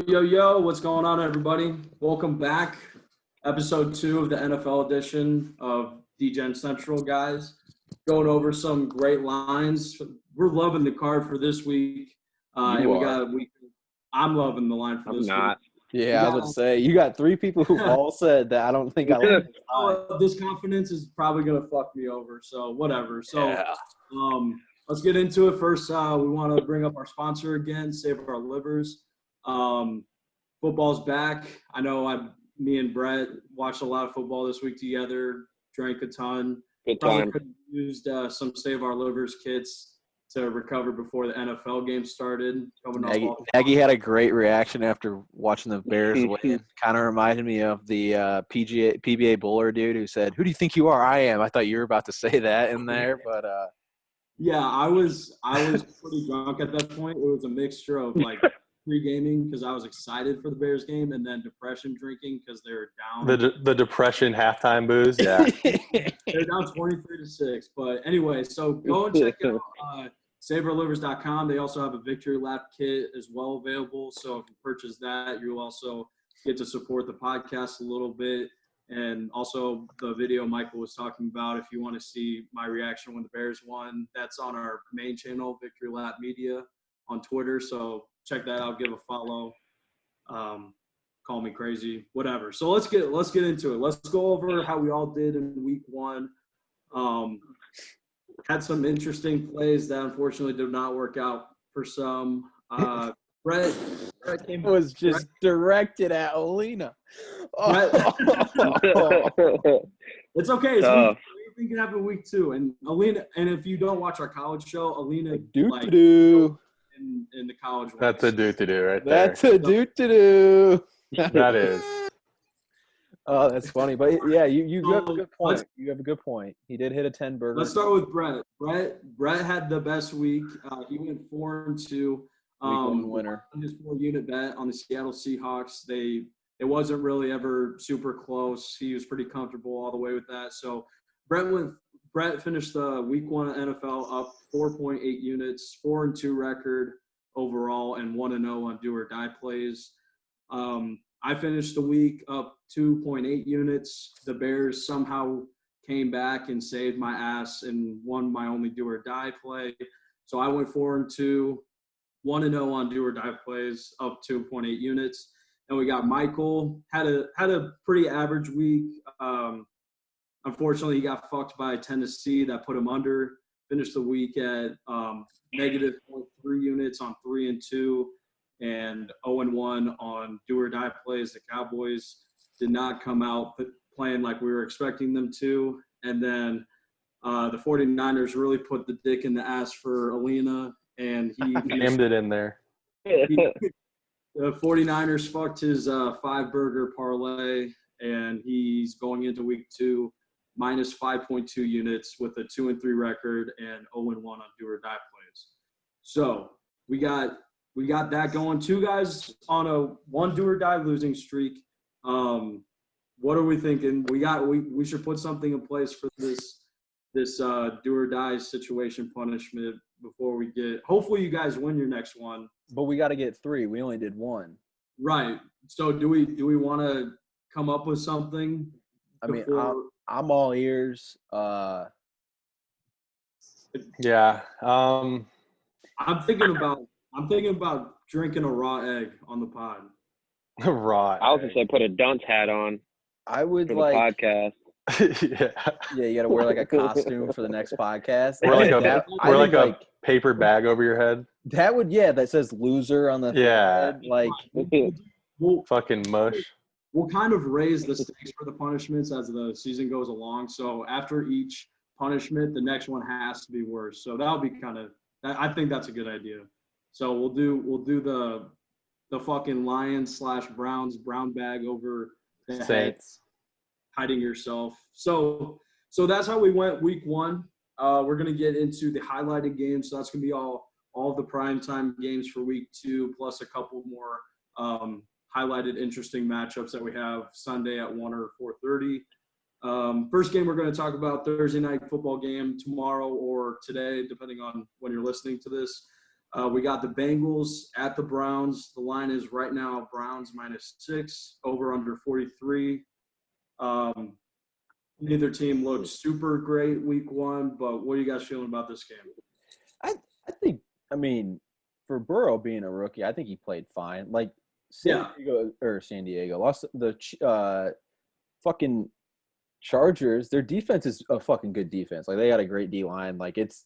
Yo, what's going on, everybody? Welcome back. Episode 2 of the NFL edition of DeGen Central, guys. Going over some great lines. We're loving the card for this week. I'm loving the line for this week. Yeah, I was going to say, you got three people who all said that I don't think I like this line. This confidence is probably going to fuck me over, so whatever. Let's get into it. First, we want to bring up our sponsor again, Save Our Livers. Football's back. I know me and Brett watched a lot of football this week together, drank a ton. Good Probably time. could have used some Save Our Livers kits to recover before the NFL game started. Nagy had a great reaction after watching the Bears win. Kind of reminded me of the PBA bowler dude who said, "Who do you think you are?" "I am." I thought you were about to say that in there, but yeah, I was pretty drunk at that point. It was a mixture of like pre-gaming because I was excited for the Bears game, and then depression drinking because they're down. The depression halftime booze, yeah. They're down 23-6. But anyway, so go and check out SaveOurLivers.com. They also have a Victory Lap kit as well available. So if you purchase that, you'll also get to support the podcast a little bit. And also the video Michael was talking about, if you want to see my reaction when the Bears won, that's on our main channel, Victory Lap Media, on Twitter. So check that out. Give a follow. Call me crazy, whatever. So let's get into it. Let's go over how we all did in week 1. Had some interesting plays that unfortunately did not work out for some. Brett was just directed at Alina. It's okay. It's anything can happen week 2. And Alina, and if you don't watch our college show, Alina in the college. That's a do-to-do right there. That's a do-to-do. That is. Oh, that's funny. But, yeah, you have a good point. You have a good point. He did hit a 10-burger. Let's start with Brett. Brett had the best week. He went 4-2. Week 1 winner. His 4-unit bet on the Seattle Seahawks. It wasn't really ever super close. He was pretty comfortable all the way with that. So Brett finished the week 1 NFL up 4.8 units, 4-2 record overall, and 1-0 on do or die plays. I finished the week up 2.8 units. The Bears somehow came back and saved my ass and won my only do or die play. So I went 4-2, 1-0 on do or die plays, up 2.8 units. And we got Michael, had a pretty average week. Unfortunately, he got fucked by Tennessee. That put him under. Finished the week at negative 0.3 units on 3-2 and 0-1 on do or die plays. The Cowboys did not come out playing like we were expecting them to. And then the 49ers really put the dick in the ass for Alina, and he Jammed it in there. The 49ers fucked his 5-burger parlay, and he's going into week 2 minus 5.2 units with a 2-3 record and 0-1 on do or die plays. So we got that going. 2 guys on a 1 do or die losing streak. What are we thinking? We should put something in place for this do or die situation punishment before we get. Hopefully, you guys win your next one. But we got to get 3. We only did 1. Right. So do we want to come up with something? I mean, I'm all ears. Yeah. I'm thinking about drinking a raw egg on the pod. Raw. I was gonna say put a dunce hat on I would for the like. podcast. Yeah, you got to wear like a costume for the next podcast. Wear like a paper bag over your head. That would, that says loser on the head. Like, Fucking mush. We'll kind of raise the stakes for the punishments as the season goes along. So after each punishment, the next one has to be worse. So that'll be I think that's a good idea. So we'll do the fucking Lions/Browns brown bag over the Saints. Hiding yourself. So that's how we went week 1. We're gonna get into the highlighted games. So that's gonna be all the primetime games for week 2, plus a couple more highlighted interesting matchups that we have Sunday at 1 or 4:30. First game we're going to talk about, Thursday night football game tomorrow or today, depending on when you're listening to this. We got the Bengals at the Browns. The line is right now Browns -6, over under 43. Neither team looked super great week one, but what are you guys feeling about this game? I think, I mean, for Burrow being a rookie, I think he played fine. Like, San Diego lost the fucking Chargers. Their defense is a fucking good defense. Like, they got a great D line. Like, That's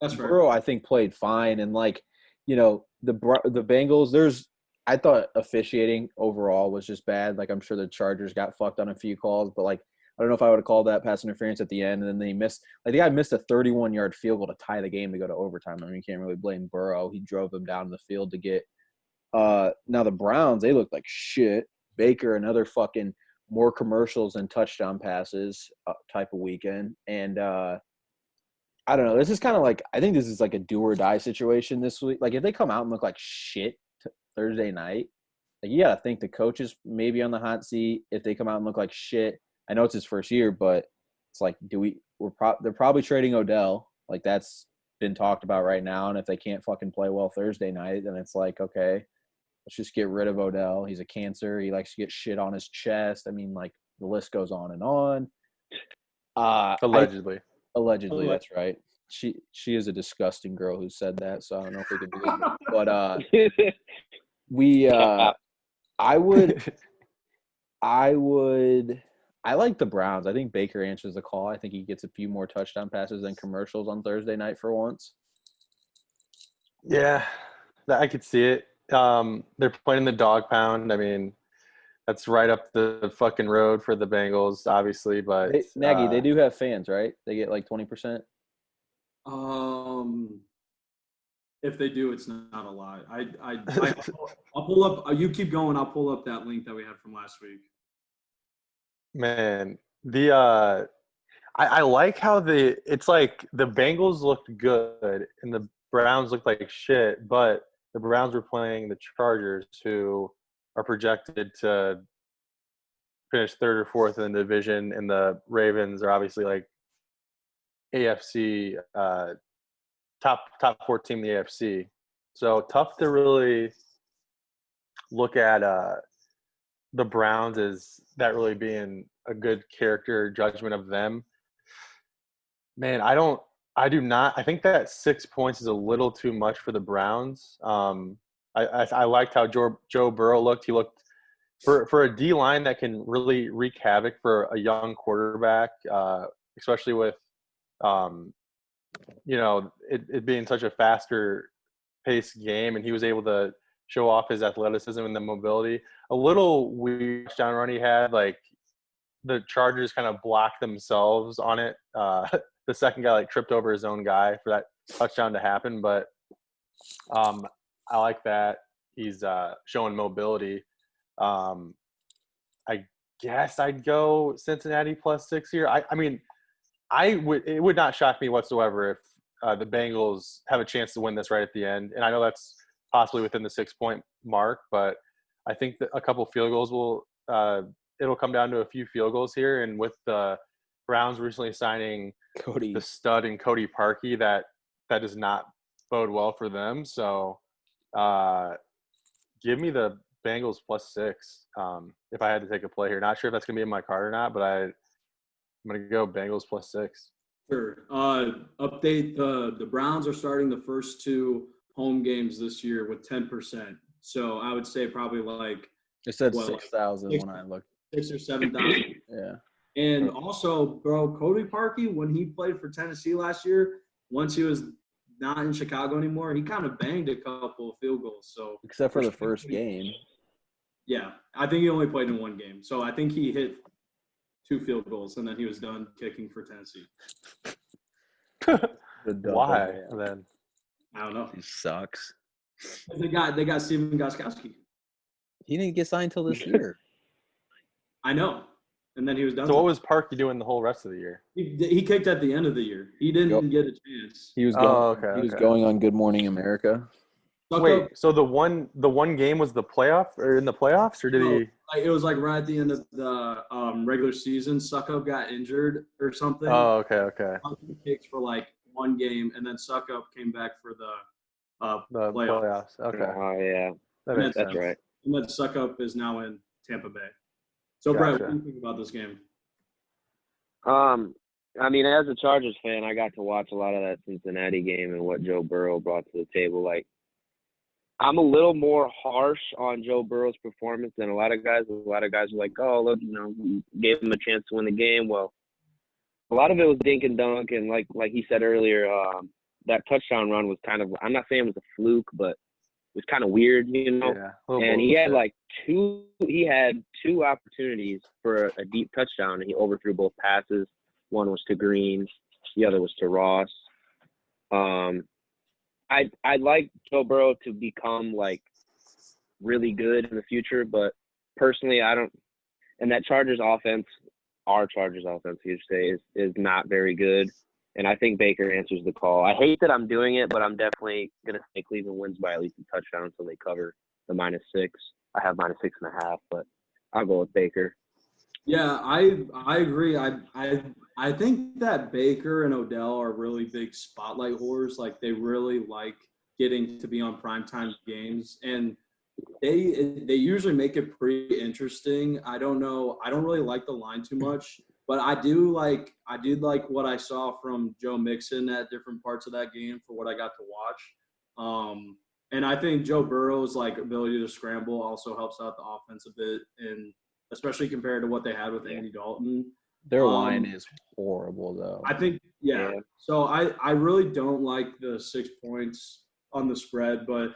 right. Burrow, I think, played fine. And, like, you know, the Bengals, I thought officiating overall was just bad. Like, I'm sure the Chargers got fucked on a few calls, but, like, I don't know if I would have called that pass interference at the end. And then they missed – like, the guy missed a 31-yard field goal to tie the game to go to overtime. I mean, you can't really blame Burrow. He drove them down the field to get now the Browns, they look like shit. Baker, another fucking more commercials and touchdown passes type of weekend. And I don't know. This is kind of like – I think this is like a do-or-die situation this week. Like, if they come out and look like shit Thursday night, like, you got to think the coaches may be on the hot seat if they come out and look like shit. I know it's his first year, but it's like, they're probably trading Odell. Like, that's been talked about right now. And if they can't fucking play well Thursday night, then it's like, okay, let's just get rid of Odell. He's a cancer. He likes to get shit on his chest. I mean, like, the list goes on and on. Allegedly. Allegedly, that's right. She is a disgusting girl who said that, so I don't know if we can believe it. But I like the Browns. I think Baker answers the call. I think he gets a few more touchdown passes than commercials on Thursday night for once. Yeah, I could see it. They're playing the dog pound. I mean, that's right up the fucking road for the Bengals, obviously. But Nagy, they do have fans, right? They get like 20%. If they do, it's not a lot. I'll pull up. You keep going. I'll pull up that link that we had from last week. Man, I like how it's like the Bengals looked good and the Browns looked like shit, but the Browns were playing the Chargers, who are projected to finish third or fourth in the division, and the Ravens are obviously like AFC top 4 team in the AFC. So tough to really look at the Browns as that really being a good character judgment of them. Man, I think that 6 points is a little too much for the Browns. I liked how Joe Burrow looked. He looked for a D line that can really wreak havoc for a young quarterback, especially with it being such a faster paced game, and he was able to show off his athleticism and the mobility. A little weird touchdown run he had, like the Chargers kind of blocked themselves on it. The second guy like tripped over his own guy for that touchdown to happen, but I like that he's showing mobility. I guess I'd go Cincinnati +6 here. I mean, it would not shock me whatsoever if the Bengals have a chance to win this right at the end. And I know that's possibly within the 6-point mark, but I think that a couple field goals it'll come down to a few field goals here. And with the Browns recently signing the stud and Cody Parkey, that does not bode well for them. So give me the Bengals +6 if I had to take a play here. Not sure if that's going to be in my card or not, but I'm going to go Bengals +6. Sure. Update, the Browns are starting the first 2 home games this year with 10%. So I would say probably like – it said 6,000 when I looked. 6,000 or 7,000. Yeah. And also, bro, Cody Parkey, when he played for Tennessee last year, once he was not in Chicago anymore, he kind of banged a couple of field goals. So except for the first game. Yeah, I think he only played in 1 game. So I think he hit 2 field goals, and then he was done kicking for Tennessee. Why then? I don't know. He sucks. They got Steven Gostkowski. He didn't get signed till this year. I know. And then he was done. So what was Parkey doing the whole rest of the year? He kicked at the end of the year. He didn't get a chance. He was going on Good Morning America. Wait, so the one game was the playoff or in the playoffs, or did he? It was like right at the end of the regular season. Suckup got injured or something. Oh, okay. He kicked for like 1 game, and then Suckup came back for The playoffs. Okay. Oh yeah, That makes that's sense. right. And that suck up is now in Tampa Bay. So, Brett, what Gotcha. do you think about this game? I mean, as a Chargers fan, I got to watch a lot of that Cincinnati game and what Joe Burrow brought to the table. Like, I'm a little more harsh on Joe Burrow's performance than a lot of guys. A lot of guys are like, oh, look, we gave him a chance to win the game. Well, a lot of it was dink and dunk, and like he said earlier, that touchdown run was kind of, I'm not saying it was a fluke, but it was kind of weird, Yeah. And he had two opportunities for a deep touchdown, and he overthrew both passes. One was to Green, the other was to Ross. I'd like Joe Burrow to become like really good in the future, but personally, I don't. And that our Chargers offense, you should say, is not very good. And I think Baker answers the call. I hate that I'm doing it, but I'm definitely gonna say Cleveland wins by at least a touchdown until they cover the -6. I have -6.5, but I'll go with Baker. Yeah, I agree. I think that Baker and Odell are really big spotlight whores. Like they really like getting to be on primetime games, and they usually make it pretty interesting. I don't know. I don't really like the line too much, but I did like what I saw from Joe Mixon at different parts of that game for what I got to watch. And I think Joe Burrow's like ability to scramble also helps out the offense a bit, and especially compared to what they had with Andy Dalton. Their line is horrible, though. I think, yeah. So I really don't like the 6 points on the spread, but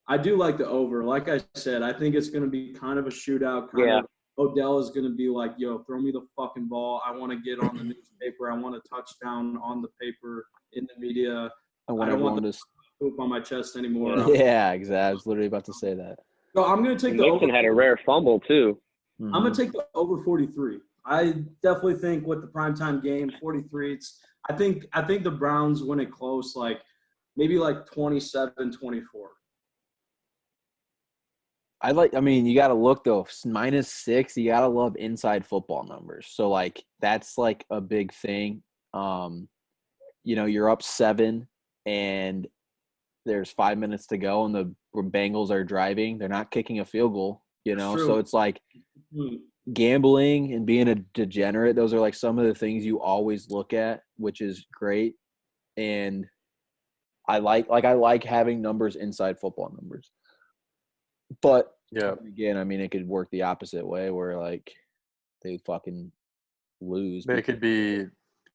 I do like the over. Like I said, I think it's going to be kind of a shootout. Odell is going to be like, yo, throw me the fucking ball. I want to get on the newspaper. I want a touchdown on the paper in the media. I don't want the poop on my chest anymore. Yeah, exactly. I was literally about to say that. So I'm going to take the Mixon over. had a rare fumble, too. Mm-hmm. I'm going to take the over 43. I definitely think with the primetime game, 43, I think the Browns win it close, like maybe like 27-24. I mean, you got to look, though. -6, you got to love inside football numbers. So, like, that's, like, a big thing. You're up 7, and there's 5 minutes to go, and the Bengals are driving. They're not kicking a field goal, So it's like gambling and being a degenerate. Those are, like, some of the things you always look at, which is great. And I like having numbers inside football numbers. But again, I mean, it could work the opposite way where like they fucking lose. They could be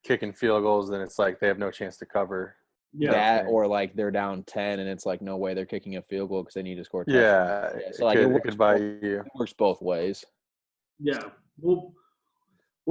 kicking field goals, and it's like they have no chance to cover. That or like they're down 10, and it's like no way they're kicking a field goal because they need to score. Yeah, so like it could buy you. It works both ways. Yeah, we'll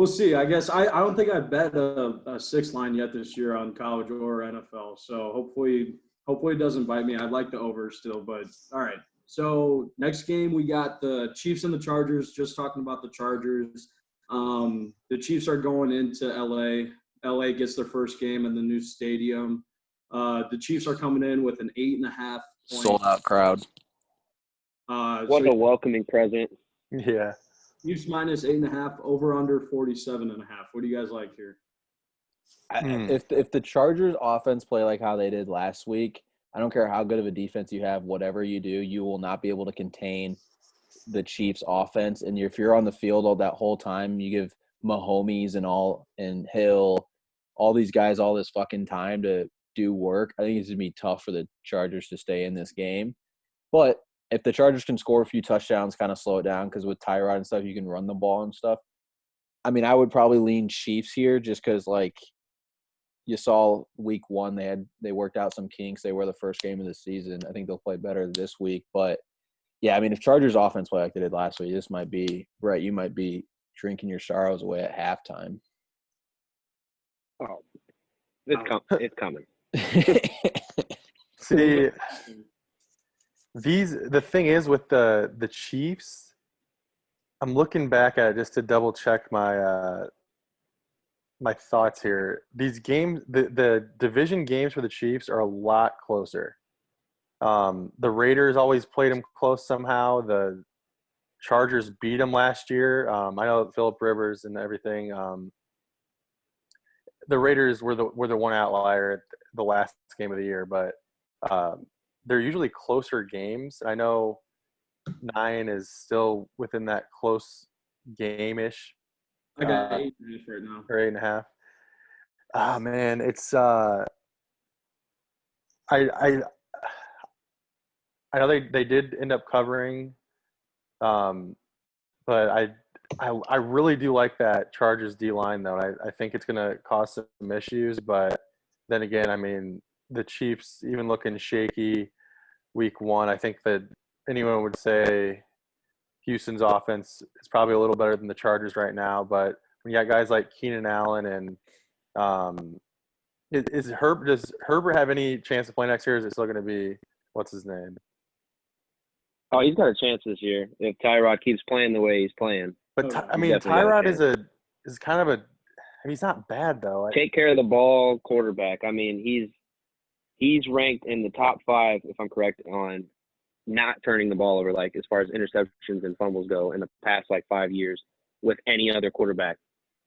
see. I guess I don't think I bet a 6 line yet this year on college or NFL. So hopefully it doesn't bite me. I'd like the over still, but all right. So next game we got the Chiefs and the Chargers. Just talking about the Chargers. The Chiefs are going into LA. LA gets their first game in the new stadium. The Chiefs are coming in with an 8.5 sold out crowd. What a welcoming present. Yeah. Chiefs -8.5, over under 47.5. What do you guys like here? If the Chargers offense play like how they did last week, I don't care how good of a defense you have, whatever you do, you will not be able to contain the Chiefs offense. And if you're on the field all that whole time, you give Mahomes and Hill, all these guys all this fucking time to do work. I think it's going to be tough for the Chargers to stay in this game. But if the Chargers can score a few touchdowns, kind of slow it down, because with Tyrod and stuff, you can run the ball and stuff. I mean, I would probably lean Chiefs here just because, like, you saw week 1 they worked out some kinks. They were the first game of the season. I think they'll play better this week. But, yeah, I mean, if Chargers offense play like they did last week, this might be – Brett, you might be drinking your sorrows away at halftime. Oh, it's coming. See, the thing is with the Chiefs, I'm looking back at it just to double check my my thoughts here. These games, the division games for the Chiefs are a lot closer. The Raiders always played them close somehow. The Chargers beat them last year. I know Phillip Rivers and everything. The Raiders were the one outlier at the last game of the year, but they're usually closer games. I know 9 is still within that close game-ish. I got 8.5 right now. Or 8.5. Ah, man, it's I know they did end up covering, but I really do like that Chargers D line though. I think it's gonna cause some issues, but then again, I mean the Chiefs even looking shaky week 1. I think that anyone would say Houston's offense is probably a little better than the Chargers right now, but when you got guys like Keenan Allen and does Herbert have any chance to play next year? Or is it still going to be what's his name? Oh, he's got a chance this year if Tyrod keeps playing the way he's playing. But Oh, I mean, definitely got a Tyrod chance. is kind of a. I mean, he's not bad though. Take care of the ball quarterback. I mean, he's ranked in the top 5, if I'm correct, on not turning the ball over, like as far as interceptions and fumbles go in the past like 5 years with any other quarterback.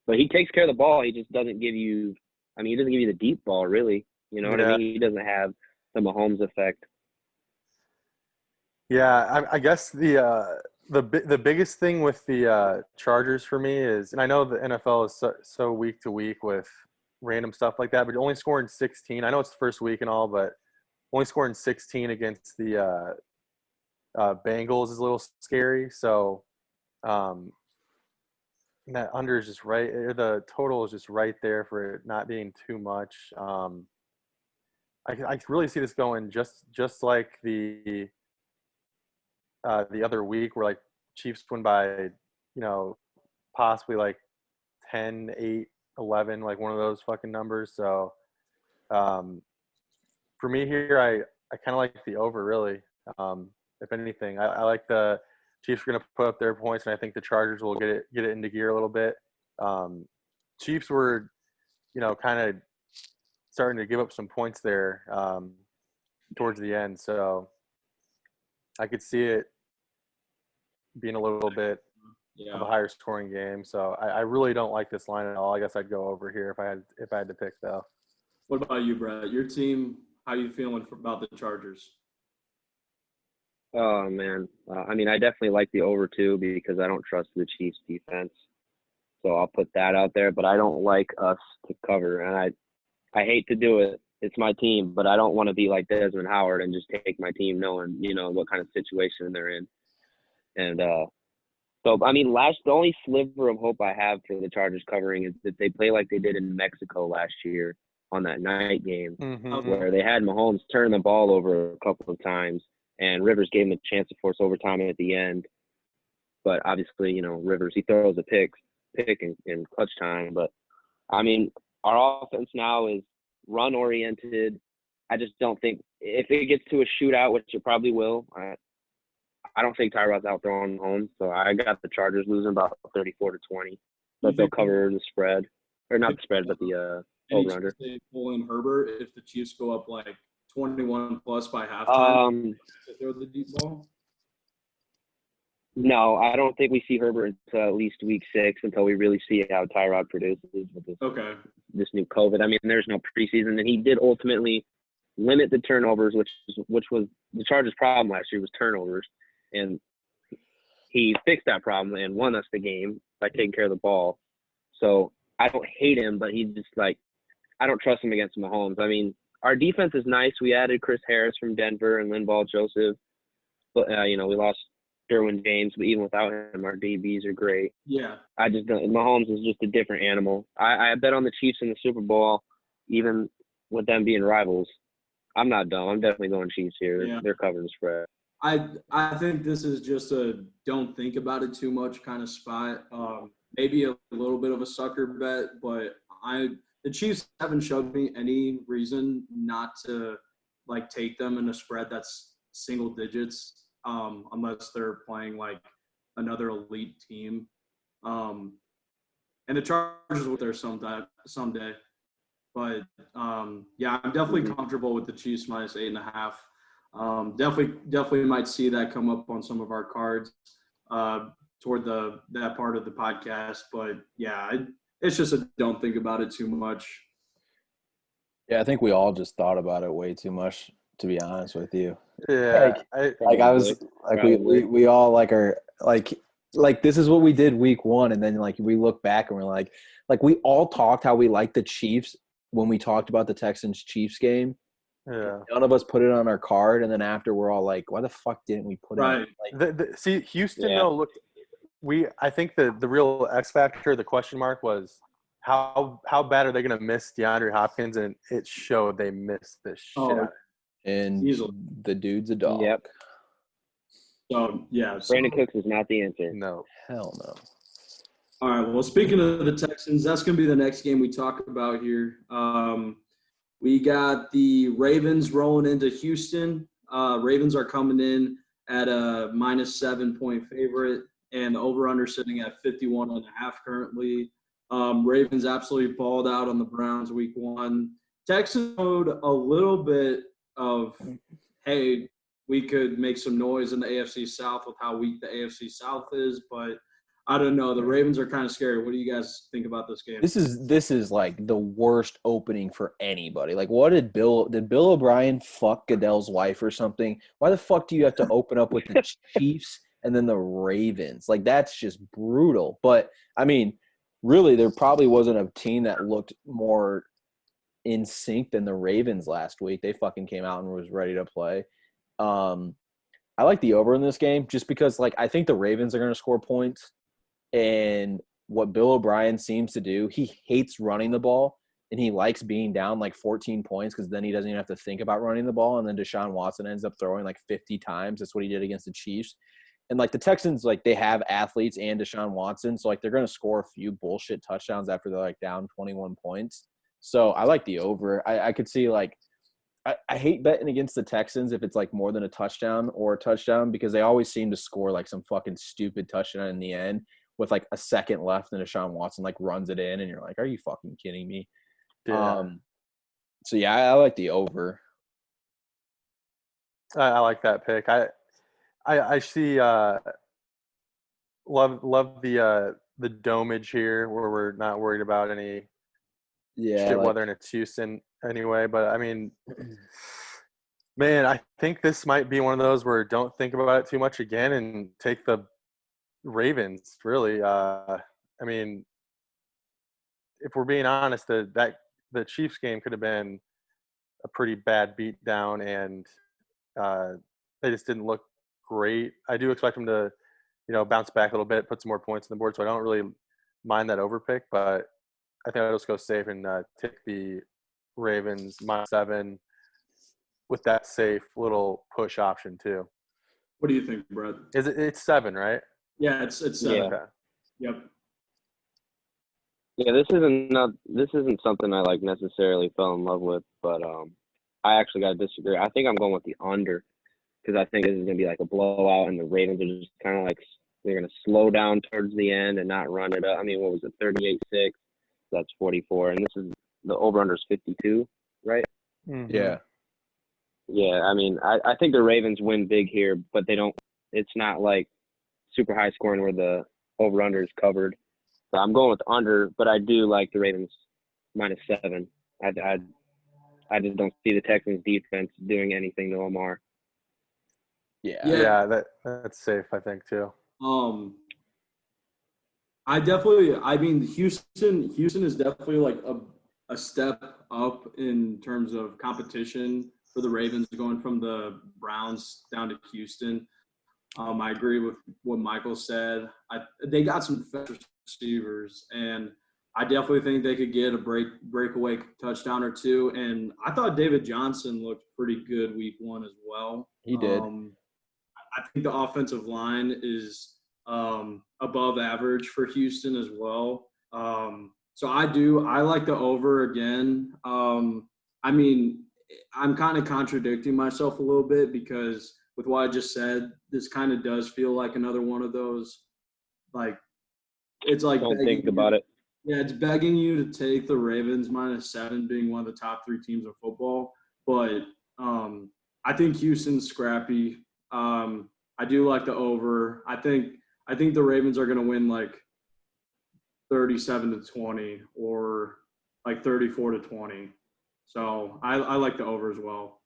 But he takes care of the ball. He just doesn't give you. I mean, he doesn't give you the deep ball, really. You know what I mean? He doesn't have the Mahomes effect. Yeah, I guess the biggest thing with the Chargers for me is, and I know the NFL is so week to week with random stuff like that, but only scoring 16. I know it's the first week and all, but only scoring 16 against the Bengals is a little scary. So that under is just right. The total is just right there for it not being too much. I really see this going just like the other week where like Chiefs win by, possibly like 10, 8, 11, like one of those fucking numbers. So for me here, I kind of like the over really. If anything, I like the Chiefs are going to put up their points, and I think the Chargers will get it into gear a little bit. Chiefs were, kind of starting to give up some points there towards the end. So I could see it being a little bit of a higher scoring game. So I really don't like this line at all. I guess I'd go over here if I had to pick though. What about you, Brett? Your team, how you feeling about the Chargers? Oh, man. I mean, I definitely like the over, too, because I don't trust the Chiefs' defense. So I'll put that out there. But I don't like us to cover. And I hate to do it. It's my team. But I don't want to be like Desmond Howard and just take my team knowing, what kind of situation they're in. And so, I mean, the only sliver of hope I have for the Chargers covering is that they play like they did in Mexico last year on that night game where they had Mahomes turn the ball over a couple of times. And Rivers gave him a chance to force overtime at the end. But obviously, Rivers, he throws a pick in clutch time. But, I mean, our offense now is run-oriented. I just don't think – if it gets to a shootout, which it probably will, I don't think Tyrod's out throwing Mahomes. So I got the Chargers losing about 34-20. But they'll cover the spread. Or not the spread, but the over-under. They pull in Herbert if the Chiefs go up like 21 plus by halftime to throw the deep ball? No, I don't think we see Herbert until at least week 6 until we really see how Tyrod produces with this new COVID. I mean, there's no preseason, and he did ultimately limit the turnovers, which was the Chargers' problem last year was turnovers, and he fixed that problem and won us the game by taking care of the ball. So I don't hate him, but he's just like I don't trust him against Mahomes. I mean, our defense is nice. We added Chris Harris from Denver and Linval Joseph. But, we lost Derwin James. But even without him, our DBs are great. Yeah. I just don't – Mahomes is just a different animal. I bet on the Chiefs in the Super Bowl, even with them being rivals. I'm not dumb. I'm definitely going Chiefs here. Yeah. They're covering the spread. I think this is just a don't think about it too much kind of spot. Maybe a little bit of a sucker bet, but the Chiefs haven't showed me any reason not to take them in a spread that's single digits, unless they're playing like another elite team. And the Chargers will there someday. But I'm definitely comfortable with the Chiefs minus 8.5. Definitely might see that come up on some of our cards toward that part of the podcast. But it's just a don't think about it too much. Yeah, I think we all just thought about it way too much. to be honest with you. Yeah, I was like we all like are like this is what we did week 1, and then like we look back and we're like we all talked how we liked the Chiefs when we talked about the Texans Chiefs game. yeah. None of us put it on our card, and then after we're all like, why the fuck didn't we put it? Right. See, Houston though looked. I think the real X factor, the question mark was how bad are they going to miss DeAndre Hopkins, and it showed they missed the shit out of it. And easily. the dude's a dog. Yep. So yeah, Brandon Cooks is not the answer. No. Hell no. All right. Well, speaking of the Texans, that's going to be the next game we talk about here. We got the Ravens rolling into Houston. Ravens are coming in at a -7-point favorite, and the over/under sitting at 51.5 currently. Ravens absolutely balled out on the Browns week 1. Texans showed a little bit of, hey, we could make some noise in the AFC South with how weak the AFC South is, but I don't know. The Ravens are kind of scary. What do you guys think about this game? This is like the worst opening for anybody. Like, what did Bill O'Brien fuck Goodell's wife or something? Why the fuck do you have to open up with the Chiefs and then the Ravens? Like, that's just brutal. But I mean, really, there probably wasn't a team that looked more in sync than the Ravens last week. They fucking came out and was ready to play. I like the over in this game just because, like, I think the Ravens are going to score points. And what Bill O'Brien seems to do, he hates running the ball, and he likes being down like 14 points because then he doesn't even have to think about running the ball. And then Deshaun Watson ends up throwing like 50 times. That's what he did against the Chiefs. And like the Texans, like they have athletes and Deshaun Watson. So like they're going to score a few bullshit touchdowns after they're like down 21 points. So I like the over. I could see like I hate betting against the Texans if it's like more than a touchdown because they always seem to score like some fucking stupid touchdown in the end with like a second left and Deshaun Watson like runs it in and you're like, are you fucking kidding me? Yeah. So yeah, I like the over. I like that pick. I see love the domage here where we're not worried about any shit weather and it's Houston anyway. But I mean, man, I think this might be one of those where don't think about it too much again and take the Ravens. Really, I mean, if we're being honest, the Chiefs game could have been a pretty bad beatdown, and they just didn't look great. I do expect them to, bounce back a little bit, put some more points on the board. So I don't really mind that overpick, but I think I'll just go safe and take the Ravens -7 with that safe little push option too. What do you think, Brett? It's 7, right? Yeah, it's 7. Yeah. Okay. Yep. Yeah, this isn't something I like necessarily fell in love with, but I actually got to disagree. I think I'm going with the under because I think this is going to be like a blowout, and the Ravens are just kind of like they're going to slow down towards the end and not run it up. I mean, what was it, 38-6? That's 44, and this is the over/under is 52, right? Mm-hmm. Yeah. Yeah, I mean, I think the Ravens win big here, but they don't. It's not like super high scoring where the over/under is covered. So I'm going with under, but I do like the Ravens -7. I just don't see the Texans defense doing anything to Lamar. Yeah, that's safe, I think, too. I mean, Houston is definitely like a step up in terms of competition for the Ravens going from the Browns down to Houston. I agree with what Michael said. They got some fast receivers, and I definitely think they could get a breakaway touchdown or two. And I thought David Johnson looked pretty good week 1 as well. He did. I think the offensive line is above average for Houston as well. So I like the over again. I mean, I'm kind of contradicting myself a little bit because with what I just said, this kind of does feel like another one of those, like, it's like don't think about it. Yeah, it's begging you to take the Ravens -7 being one of the top 3 teams of football. But I think Houston's scrappy. I do like the over. I think the Ravens are going to win like 37-20 or like 34-20. So I like the over as well.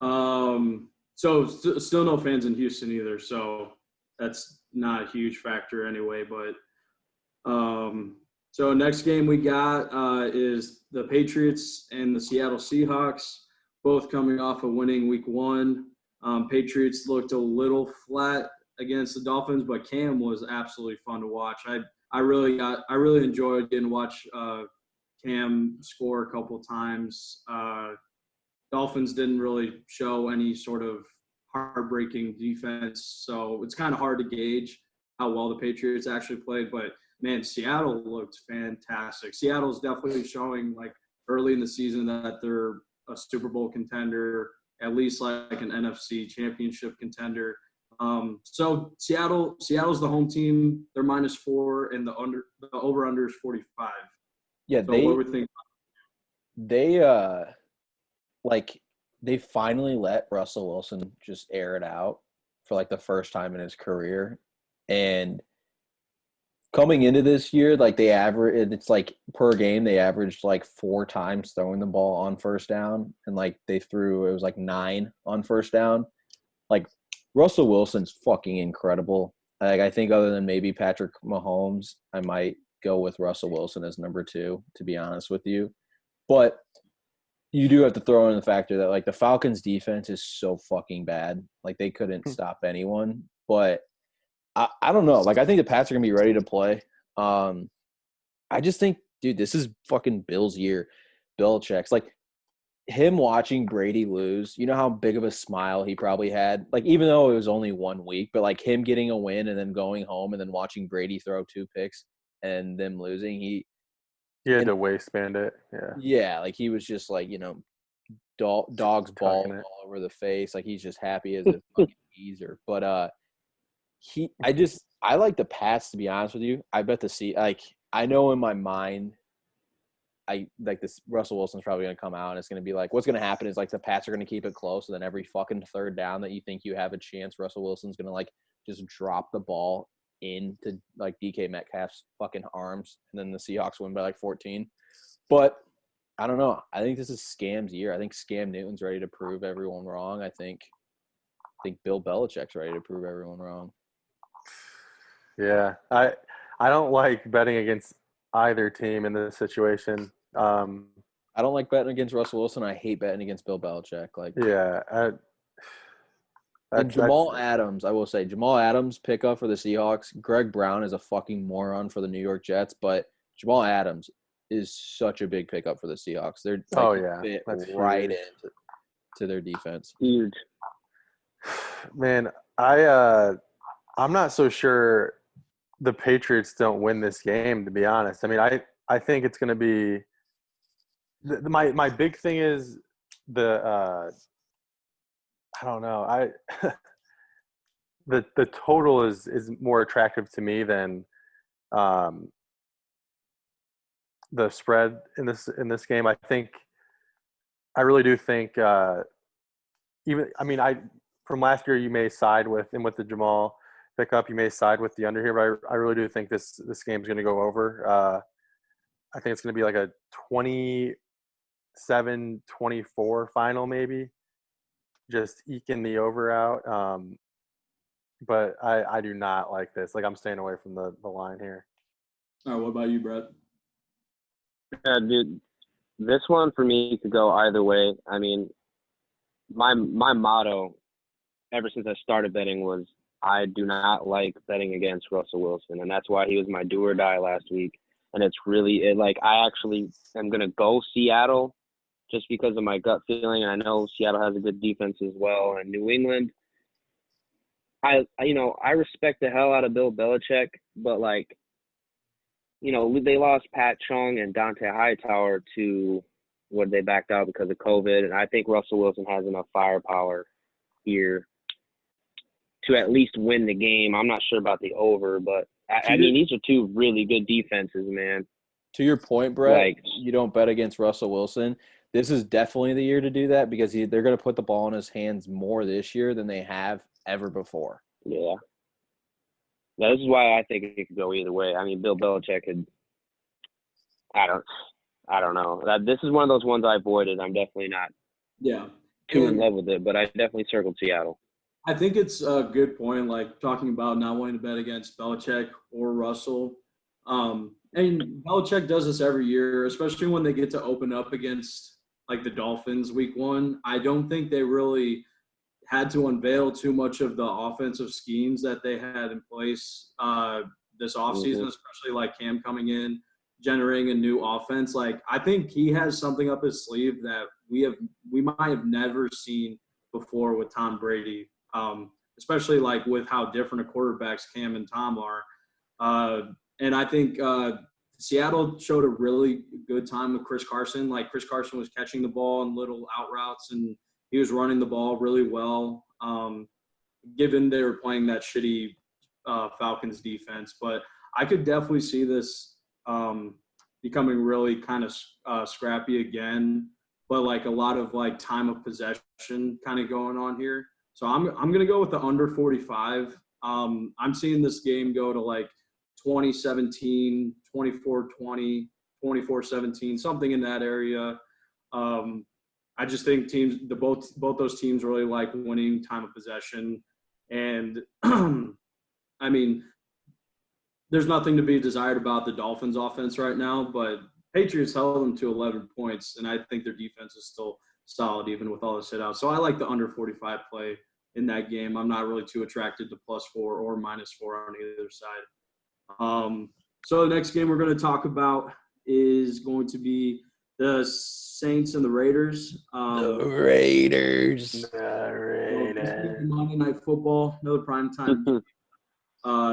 Still no fans in Houston either, so that's not a huge factor anyway. But so next game we got is the Patriots and the Seattle Seahawks, both coming off of winning Week 1. Patriots looked a little flat against the Dolphins, but Cam was absolutely fun to watch. I really enjoyed getting to watch Cam score a couple times. Dolphins didn't really show any sort of heartbreaking defense, so it's kind of hard to gauge how well the Patriots actually played. But man, Seattle looked fantastic. Seattle's definitely showing like early in the season that they're a Super Bowl contender, at least like an NFC championship contender. So Seattle's the home team. They're -4, and the over/under is 45. Yeah, so what we think? They finally let Russell Wilson just air it out for like the first time in his career. And coming into this year, like it's like per game, they averaged like 4 times throwing the ball on first down. And like it was like 9 on first down. Like Russell Wilson's fucking incredible. Like I think other than maybe Patrick Mahomes, I might go with Russell Wilson as number 2, to be honest with you. But you do have to throw in the factor that like the Falcons defense is so fucking bad. Like they couldn't stop anyone. But I don't know. Like I think the Pats are gonna be ready to play. I just think, dude, this is fucking Bill's year. Belichick's like him watching Brady lose. You know how big of a smile he probably had. Like even though it was only 1 week, but like him getting a win and then going home and then watching Brady throw 2 picks and them losing, he had to waistband it. Yeah, like he was just like, dog's ball Tucking it. all over the face. Like he's just happy as a fucking geezer. But I like the Pats, to be honest with you. I bet I know in my mind, this Russell Wilson's probably going to come out and it's going to be like, what's going to happen is like the Pats are going to keep it close. And then every fucking third down that you think you have a chance, Russell Wilson's going to like just drop the ball into like DK Metcalf's fucking arms. And then the Seahawks win by like 14. But I don't know. I think this is Scam's year. I think Scam Newton's ready to prove everyone wrong. I think Bill Belichick's ready to prove everyone wrong. Yeah. I don't like betting against either team in this situation. I don't like betting against Russell Wilson. I hate betting against Bill Belichick. Like, yeah. And Jamal Adams, I will say, Jamal Adams pickup for the Seahawks. Greg Brown is a fucking moron for the New York Jets, but Jamal Adams is such a big pickup for the Seahawks. They're fit right into their defense. Huge. Man, I'm not so sure the Patriots don't win this game, to be honest. I mean, I think it's going to be my big thing is I don't know. The total is more attractive to me than the spread in this game. I really do think from last year you may side with the Jamal pickup, you may side with the under here, but I really do think this game's going to go over. I think it's going to be like a 27-24 final, maybe. Just eking the over out. But I do not like this. Like I'm staying away from the line here. All right, what about you, Brett? Yeah, dude, this one for me could go either way. I mean, my motto ever since I started betting was I do not like betting against Russell Wilson, and that's why he was my do or die last week. And it's really I actually am gonna go Seattle just because of my gut feeling, and I know Seattle has a good defense as well. And New England, I respect the hell out of Bill Belichick, but they lost Pat Chung and Dante Hightower to what they backed out because of COVID, and I think Russell Wilson has enough firepower here to at least win the game. I'm not sure about the over, but I mean these are 2 really good defenses, man. To your point, Brett, you don't bet against Russell Wilson. This is definitely the year to do that because they're going to put the ball in his hands more this year than they have ever before. Yeah. Now, this is why I think it could go either way. I mean, Bill Belichick could – I don't know. This is one of those ones I avoided. I'm definitely not. Yeah. too in And love with it, but I definitely circled Seattle. I think it's a good point, like talking about not wanting to bet against Belichick or Russell. And Belichick does this every year, especially when they get to open up against like the Dolphins week 1. I don't think they really had to unveil too much of the offensive schemes that they had in place this offseason, especially like Cam coming in, generating a new offense. Like I think he has something up his sleeve that we might have never seen before with Tom Brady, especially like with how different a quarterbacks Cam and Tom are. And I think Seattle showed a really good time with Chris Carson. Like Chris Carson was catching the ball in little out routes and he was running the ball really well, given they were playing that shitty Falcons defense. But I could definitely see this becoming really kind of scrappy again, but like a lot of like time of possession kind of going on here. So I'm going to go with the under 45. I'm seeing this game go to like 2017, 24-20, 24-17, something in that area. I just think both those teams really like winning time of possession. And, I mean, there's nothing to be desired about the Dolphins offense right now, but Patriots held them to 11 points, and I think their defense is still solid even with all the sit outs. So I like the under 45 play in that game. I'm not really too attracted to +4 or -4 on either side. So the next game we're going to talk about is going to be the Saints and the Raiders. The Raiders. Monday Night Football, another primetime game.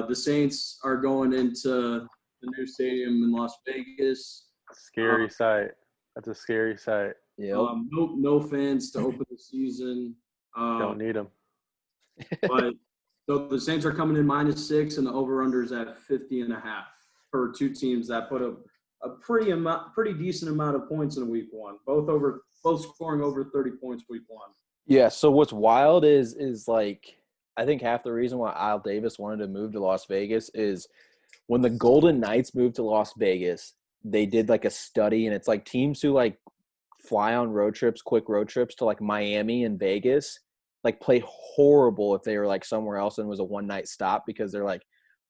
The Saints are going into the new stadium in Las Vegas. Scary sight. That's a scary sight. Yep. No fans to open the season. Don't need them. But so the Saints are coming in -6, and the over/under is at 50.5 for two teams that put a pretty decent amount of points in week 1. Both scoring over 30 points week 1. Yeah. So what's wild is like I think half the reason why Al Davis wanted to move to Las Vegas is when the Golden Knights moved to Las Vegas, they did like a study, and it's like teams who like fly on quick road trips to like Miami and Vegas, like play horrible if they were like somewhere else and it was a one-night stop because they're like,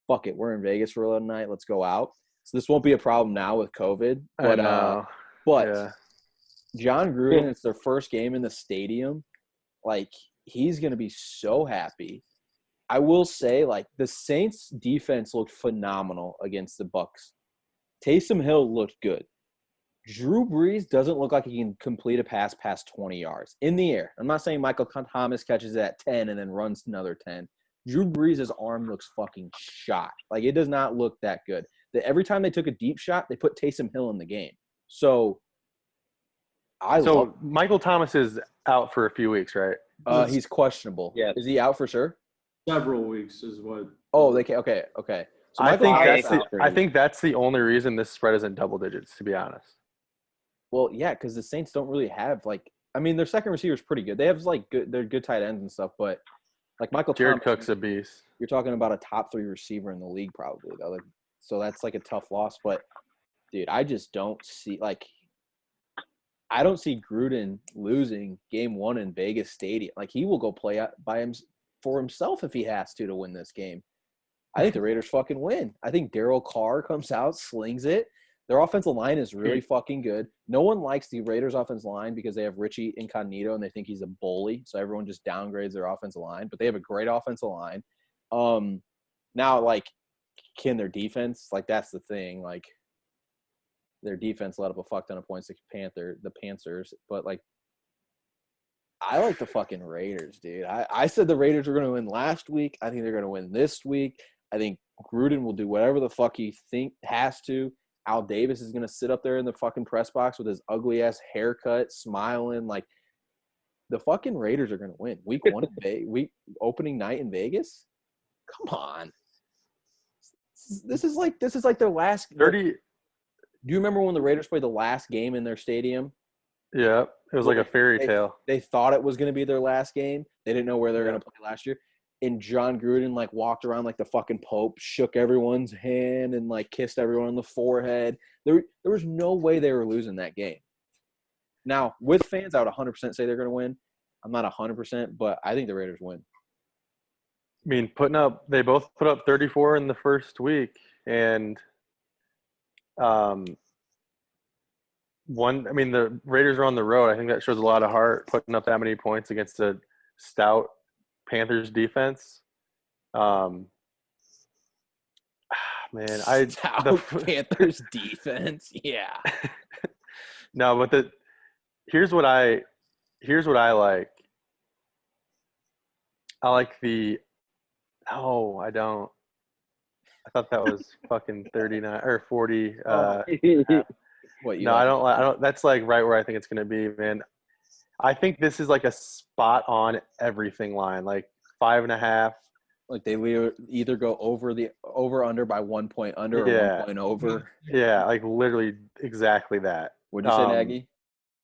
fuck it, we're in Vegas for a night, let's go out. So this won't be a problem now with COVID. But yeah. John Gruden, it's their first game in the stadium. Like, he's going to be so happy. I will say, like, the Saints defense looked phenomenal against the Bucs. Taysom Hill looked good. Drew Brees doesn't look like he can complete a pass past 20 yards in the air. I'm not saying Michael Thomas catches it at 10 and then runs another 10. Drew Brees' arm looks fucking shot. Like, it does not look that good. Every time they took a deep shot, they put Taysom Hill in the game. So, Michael Thomas is out for a few weeks, right? He's questionable. Yeah. Is he out for sure? Several weeks is what. Oh, they can. Okay. So I Michael think that's the only reason this spread isn't double digits, to be honest. Well, yeah, because the Saints don't really have their second receiver is pretty good. They have they're good tight ends and stuff, but like Michael Jared Thomas, Cook's a beast. You're talking about a top 3 receiver in the league, probably though. So that's like a tough loss. But dude, I just don't see I don't see Gruden losing game 1 in Vegas Stadium. Like, he will go play for himself if he has to win this game. I think the Raiders fucking win. I think Darryl Carr comes out, slings it. Their offensive line is really fucking good. No one likes the Raiders' offensive line because they have Richie Incognito and they think he's a bully. So everyone just downgrades their offensive line. But they have a great offensive line. Now, can their defense? That's the thing. Their defense let up a fuck ton of points to the Panthers. But, I like the fucking Raiders, dude. I said the Raiders were going to win last week. I think they're going to win this week. I think Gruden will do whatever the fuck he has to. Al Davis is going to sit up there in the fucking press box with his ugly-ass haircut, smiling. The fucking Raiders are going to win. Week 1 opening night in Vegas? Come on. This is like their last – 30 – Do you remember when the Raiders played the last game in their stadium? Yeah, it was like a fairy tale. They thought it was going to be their last game. They didn't know where they were going to play last year. And John Gruden, walked around like the fucking Pope, shook everyone's hand and, kissed everyone on the forehead. There was no way they were losing that game. Now, with fans, I would 100% say they're going to win. I'm not 100%, but I think the Raiders win. I mean, they both put up 34 in the first week, and the Raiders are on the road. I think that shows a lot of heart, putting up that many points against a stout Panthers defense. Panthers defense, yeah. No, but here's what I like. I like I don't. I thought that was fucking 39 or 40. What you? No, like? I don't. That's like right where I think it's gonna be, man. I think this is like a spot on everything line, like 5.5. Like they either go over under by 1 point under or 1 point over. Yeah, like literally exactly that. What'd you say, Nagy?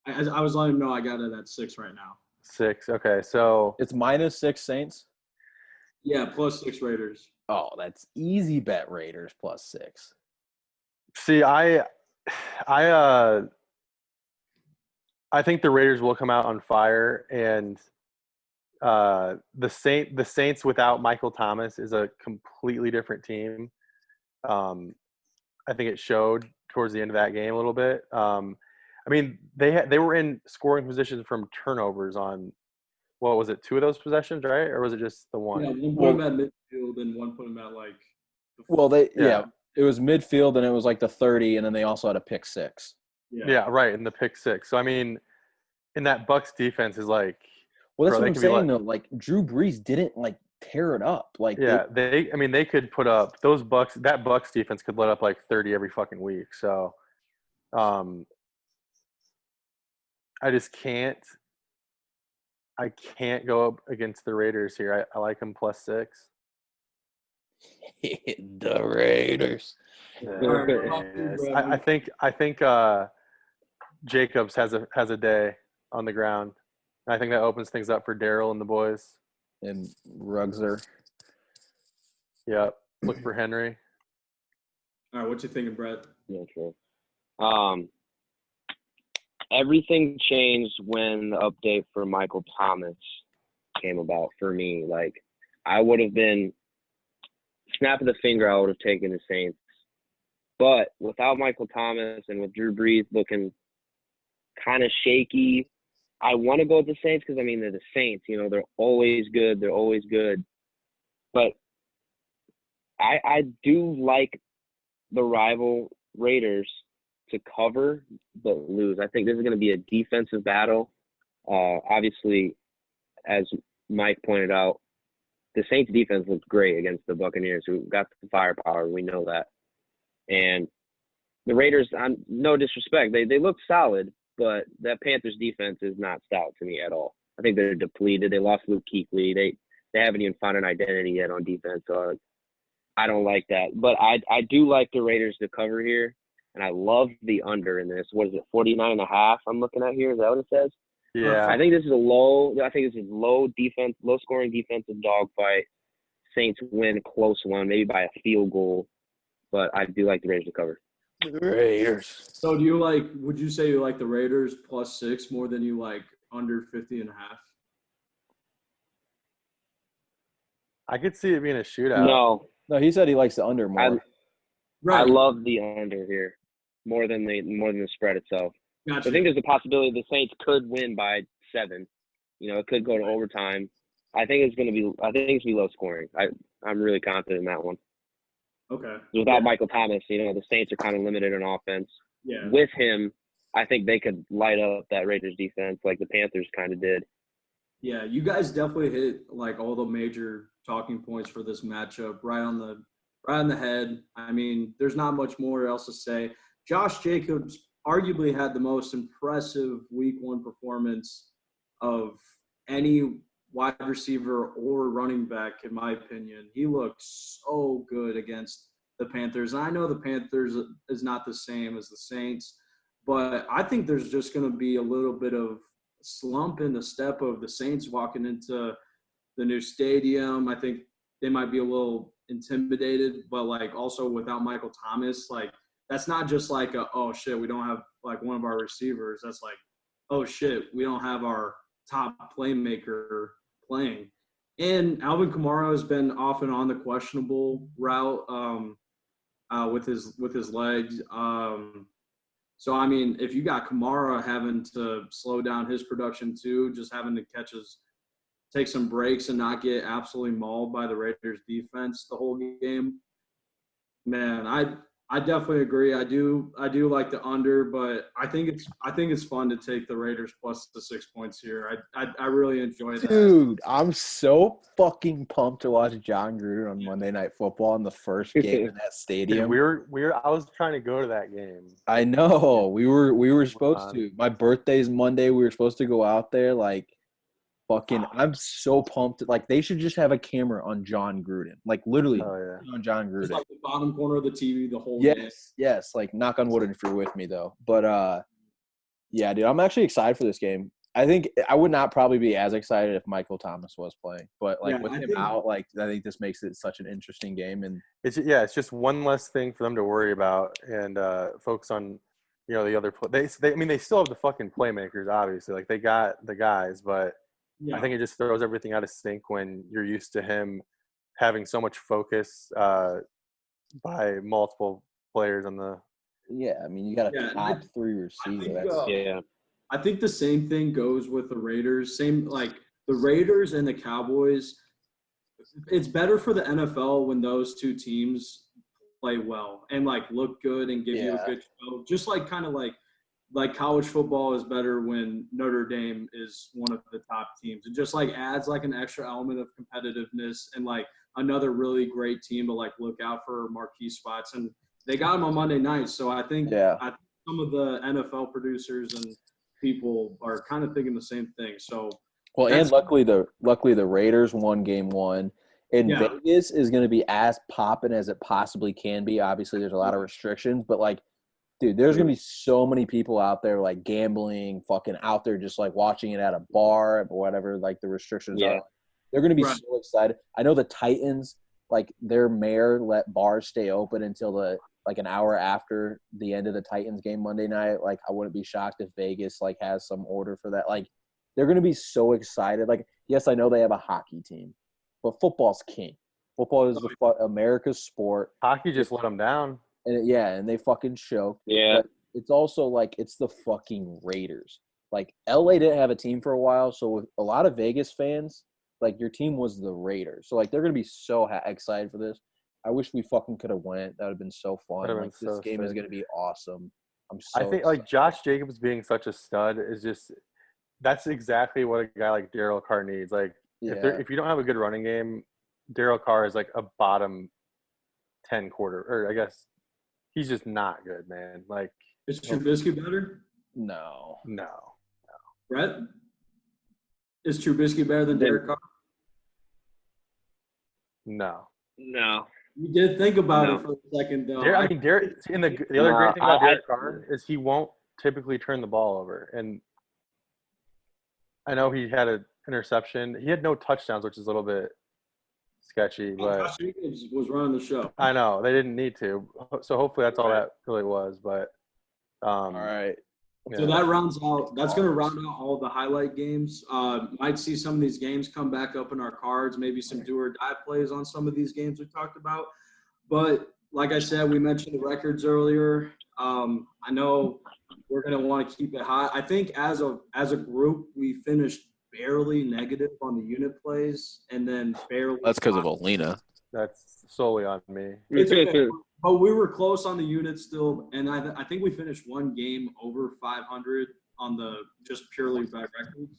I was letting him know I got it at 6 right now. 6. Okay, so it's -6 Saints. Yeah, +6 Raiders. Oh, that's easy bet Raiders +6. See, I think the Raiders will come out on fire, and the Saints without Michael Thomas is a completely different team. I think it showed towards the end of that game a little bit. I mean, they were in scoring positions from turnovers on, what was it, 2 of those possessions, right? Or was it just the one? Yeah, one put them at midfield and one put them at like. It was midfield and it was like the 30, and then they also had a pick 6. Yeah, right, in the pick 6. So I mean, in that Bucs defense is like. Well, that's what I'm saying though. Like Drew Brees didn't like tear it up. Like they could put up those Bucs. That Bucs defense could let up like 30 every fucking week. So, I just can't. I can't go up against the Raiders here. I like them +6. The Raiders. I think Jacobs has a day on the ground. I think that opens things up for Daryl and the boys. And Rugser. Yep. Look for Henry. All right, what you thinking, Brett? Yeah, true. Everything changed when the update for Michael Thomas came about for me. Like, I would have been snap of the finger, I would have taken the Saints. But without Michael Thomas and with Drew Brees looking kind of shaky, I want to go with the Saints because, I mean, they're the Saints. You know, they're always good. They're always good. But I do like the rival Raiders to cover but lose. I think this is going to be a defensive battle. Obviously, as Mike pointed out, the Saints defense looked great against the Buccaneers, who got the firepower. We know that. And the Raiders, no disrespect, they look solid, but that Panthers defense is not stout to me at all. I think they're depleted. They lost Luke Kuechly. They haven't even found an identity yet on defense. So I don't like that. But I do like the Raiders to cover here, and I love the under in this. What is it, 49.5 I'm looking at here? Is that what it says? Yeah. I think this is low defense, low scoring defensive dogfight. Saints win a close one, maybe by a field goal. But I do like the Raiders to cover. The Raiders. So would you say you like the Raiders +6 more than you like under 50.5? I could see it being a shootout. No, he said he likes the under more. I love the under here more than the spread itself. Gotcha. I think there's a possibility the Saints could win by 7. You know, it could go to overtime. I think it's going to be low scoring. I'm really confident in that one. Okay. Without Michael Thomas, you know, the Saints are kind of limited on offense. Yeah. With him, I think they could light up that Raiders defense like the Panthers kind of did. Yeah, you guys definitely hit like all the major talking points for this matchup right on the head. I mean, there's not much more else to say. Josh Jacobs arguably had the most impressive week 1 performance of any wide receiver or running back, in my opinion. He looked so good against the Panthers. And I know the Panthers is not the same as the Saints, but I think there's just going to be a little bit of slump in the step of the Saints walking into the new stadium. I think they might be a little intimidated, but like also without Michael Thomas, like that's not just like oh shit, we don't have like one of our receivers. That's like, oh shit, we don't have our top playmaker playing. And Alvin Kamara has been off and on the questionable route with his legs. So, I mean, if you got Kamara having to slow down his production too, just having to take some breaks and not get absolutely mauled by the Raiders defense the whole game, man, I definitely agree. I do like the under, but I think it's fun to take the Raiders plus the 6 points here. I really enjoy that. Dude, I'm so fucking pumped to watch John Gruden on Monday Night Football in the first game in that stadium. Dude, I was trying to go to that game. I know. We were supposed to. My birthday's Monday. We were supposed to go out there. Like, fucking, I'm so pumped. Like, they should just have a camera on John Gruden. Like, literally on John Gruden. It's like the bottom corner of the TV the whole game. Yes. Like, knock on wood if you're with me, though. But, yeah, dude, I'm actually excited for this game. I think I would not probably be as excited if Michael Thomas was playing. But, like, with him out, like, I think this makes it such an interesting game. And it's just one less thing for them to worry about and focus on, you know, the other they still have the fucking playmakers, obviously. Like, they got the guys, but I think it just throws everything out of sync when you're used to him having so much focus by multiple players on the. Yeah, I mean, you got a top three receiver. I think the same thing goes with the Raiders. Same, like the Raiders and the Cowboys. It's better for the NFL when those two teams play well and like look good and give you a good show. Just like kind of like college football is better when Notre Dame is one of the top teams. It just like adds like an extra element of competitiveness and like another really great team to like look out for marquee spots. And they got them on Monday night. So I think some of the NFL producers and people are kind of thinking the same thing. So and luckily the Raiders won game one. And Vegas is going to be as popping as it possibly can be. Obviously, there's a lot of restrictions, but like, dude, there's going to be so many people out there like gambling, fucking out there just like watching it at a bar or whatever, like the restrictions are. They're going to be so excited. I know the Titans, like their mayor let bars stay open until an hour after the end of the Titans game Monday night. Like, I wouldn't be shocked if Vegas like has some order for that. Like, they're going to be so excited. Like, yes, I know they have a hockey team, but football's king. Football is America's sport. Hockey just let them down. And they fucking choked. Yeah. But it's also like it's the fucking Raiders. Like, LA didn't have a team for a while, so with a lot of Vegas fans, like, your team was the Raiders. So, like, they're going to be so excited for this. I wish we fucking could have went. That would have been so fun. Like, this game is going to be awesome. I think excited. Like, Josh Jacobs being such a stud is just – that's exactly what a guy like Darryl Carr needs. Like, if you don't have a good running game, Darryl Carr is like a bottom 10 quarter – or I guess – he's just not good, man. Like, is Trubisky better? No. Brett? Is Trubisky better than Derek Carr? No. You did think about it for a second, though. The other great thing about Derek Carr is he won't typically turn the ball over. And I know he had an interception. He had no touchdowns, which is a little bit sketchy, but Josh Jacobs was running the show. I know they didn't need to, so hopefully that's all that really was. But all right, so that rounds out. That's going to round out all the highlight games. Might see some of these games come back up in our cards. Maybe some do or die plays on some of these games we talked about. But like I said, we mentioned the records earlier. I know we're going to want to keep it high. I think as a group, we finished barely negative on the unit plays, and then barely. That's because of Alina. That's solely on me. It's okay. But we were close on the unit still, and I think we finished one game over 500 on the just purely by records.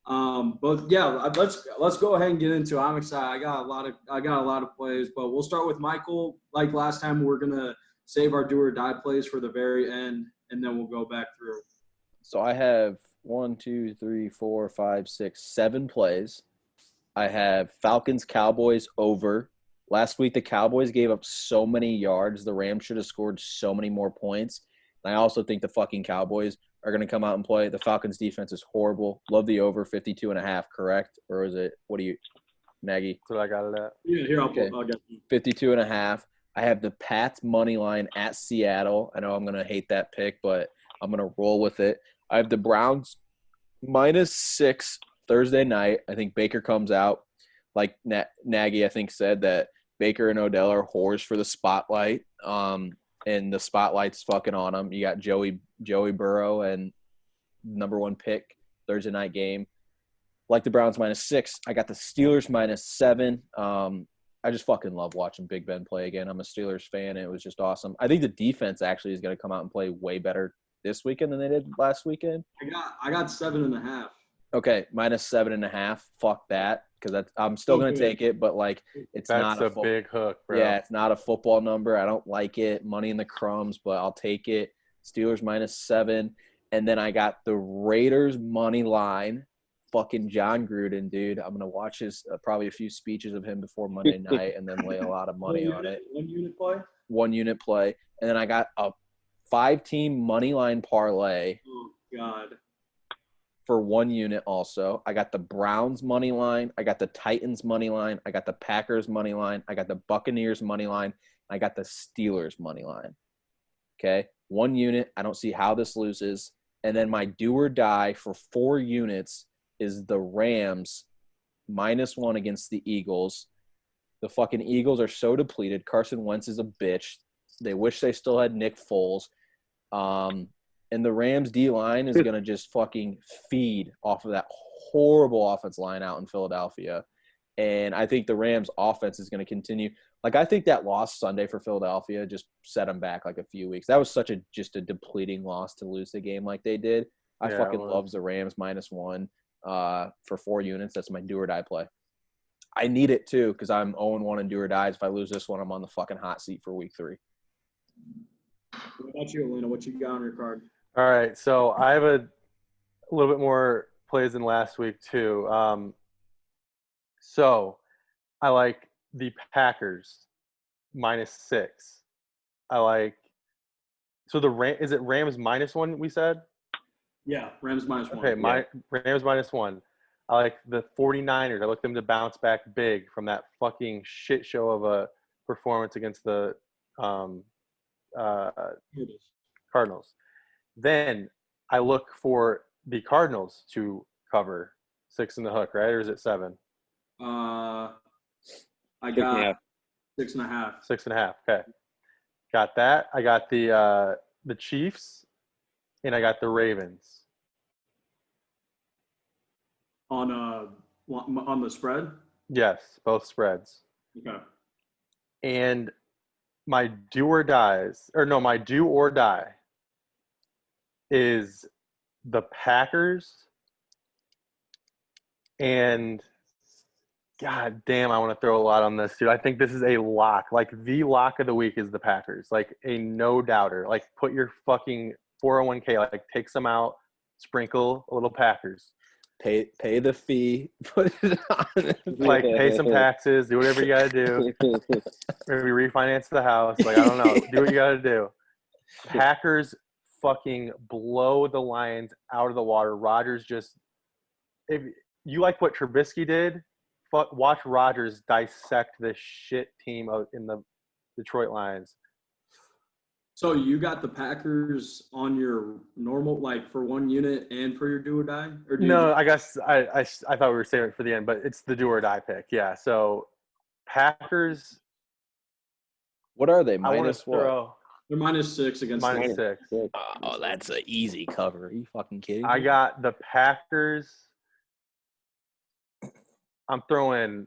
But yeah, let's go ahead and get into it. I'm excited. I got a lot of plays, but we'll start with Michael. Like last time, we're gonna save our do or die plays for the very end, and then we'll go back through. So I have 1, 2, 3, 4, 5, 6, 7 plays. I have Falcons Cowboys over. Last week the Cowboys gave up so many yards. The Rams should have scored so many more points. And I also think the fucking Cowboys are going to come out and play. The Falcons defense is horrible. Love the over 52.5, correct? Or is it, what do you, Nagy? That's what I got it at. Yeah, here, I'll get you. 52.5. I have the Pats money line at Seattle. I know I'm going to hate that pick, but I'm going to roll with it. I have the Browns -6 Thursday night. I think Baker comes out. Like Nagy, I think, said that Baker and Odell are whores for the spotlight. And the spotlight's fucking on them. You got Joey Burrow and number 1 pick Thursday night game. Like the Browns -6. I got the Steelers -7. I just fucking love watching Big Ben play again. I'm a Steelers fan, and it was just awesome. I think the defense actually is going to come out and play way better this weekend than they did last weekend. I got 7.5. Okay, -7.5. Fuck that, because I'm still going to take it, but like it's That's not a big hook, bro. Yeah, it's not a football number. I don't like it. Money in the crumbs, but I'll take it. Steelers -7, and then I got the Raiders money line. Fucking John Gruden, dude. I'm gonna watch his probably a few speeches of him before Monday night, and then lay a lot of money on it. 1-unit play. 1-unit play, and then I got a 5-team money line parlay. Oh God. For 1 unit also. I got the Browns money line. I got the Titans money line. I got the Packers money line. I got the Buccaneers money line. I got the Steelers money line. Okay? 1 unit. I don't see how this loses. And then my do or die for 4 units is the Rams -1 against the Eagles. The fucking Eagles are so depleted. Carson Wentz is a bitch. They wish they still had Nick Foles. And the Rams D-line is going to just fucking feed off of that horrible offense line out in Philadelphia. And I think the Rams offense is going to continue. Like, I think that loss Sunday for Philadelphia just set them back like a few weeks. That was just a depleting loss to lose the game like they did. I fucking love the Rams -1 for 4 units. That's my do or die play. I need it too because I'm 0-1 in do or dies. If I lose this one, I'm on the fucking hot seat for week 3. What about you, Elena? What you got on your card? All right, so I have a little bit more plays than last week too. So I like the Packers -6. I like so is it Rams -1 we said? Yeah, Rams -1. Okay, Rams -1. I like the 49ers. I like them to bounce back big from that fucking shit show of a performance against the Cardinals. Then I look for the Cardinals to cover 6 in the hook, right? Or is it 7? I got 6.5. 6.5. Okay, got that. I got the Chiefs, and I got the Ravens On the spread. Yes, both spreads. Okay. And my do or die is the Packers, and God damn, I want to throw a lot on this, dude. I think this is a lock. Like, the lock of the week is the Packers. Like, a no-doubter. Like, put your fucking 401k, like, take some out, sprinkle a little Packers. Pay the fee, put it on. Like, pay some taxes, do whatever you got to do. Maybe refinance the house. Like, I don't know. Do what you got to do. Packers fucking blow the Lions out of the water. Rodgers just – if you like what Trubisky did, watch Rodgers dissect this shit team in the Detroit Lions. So you got the Packers on your normal, like, for 1 unit and for your do or die? Or No, I guess I thought we were saving it for the end, but it's the do or die pick. Yeah, so Packers. What are they? I want to Minus what? throw They're -6 against the -6. Oh, that's an easy cover. Are you fucking kidding me? I got the Packers. I'm throwing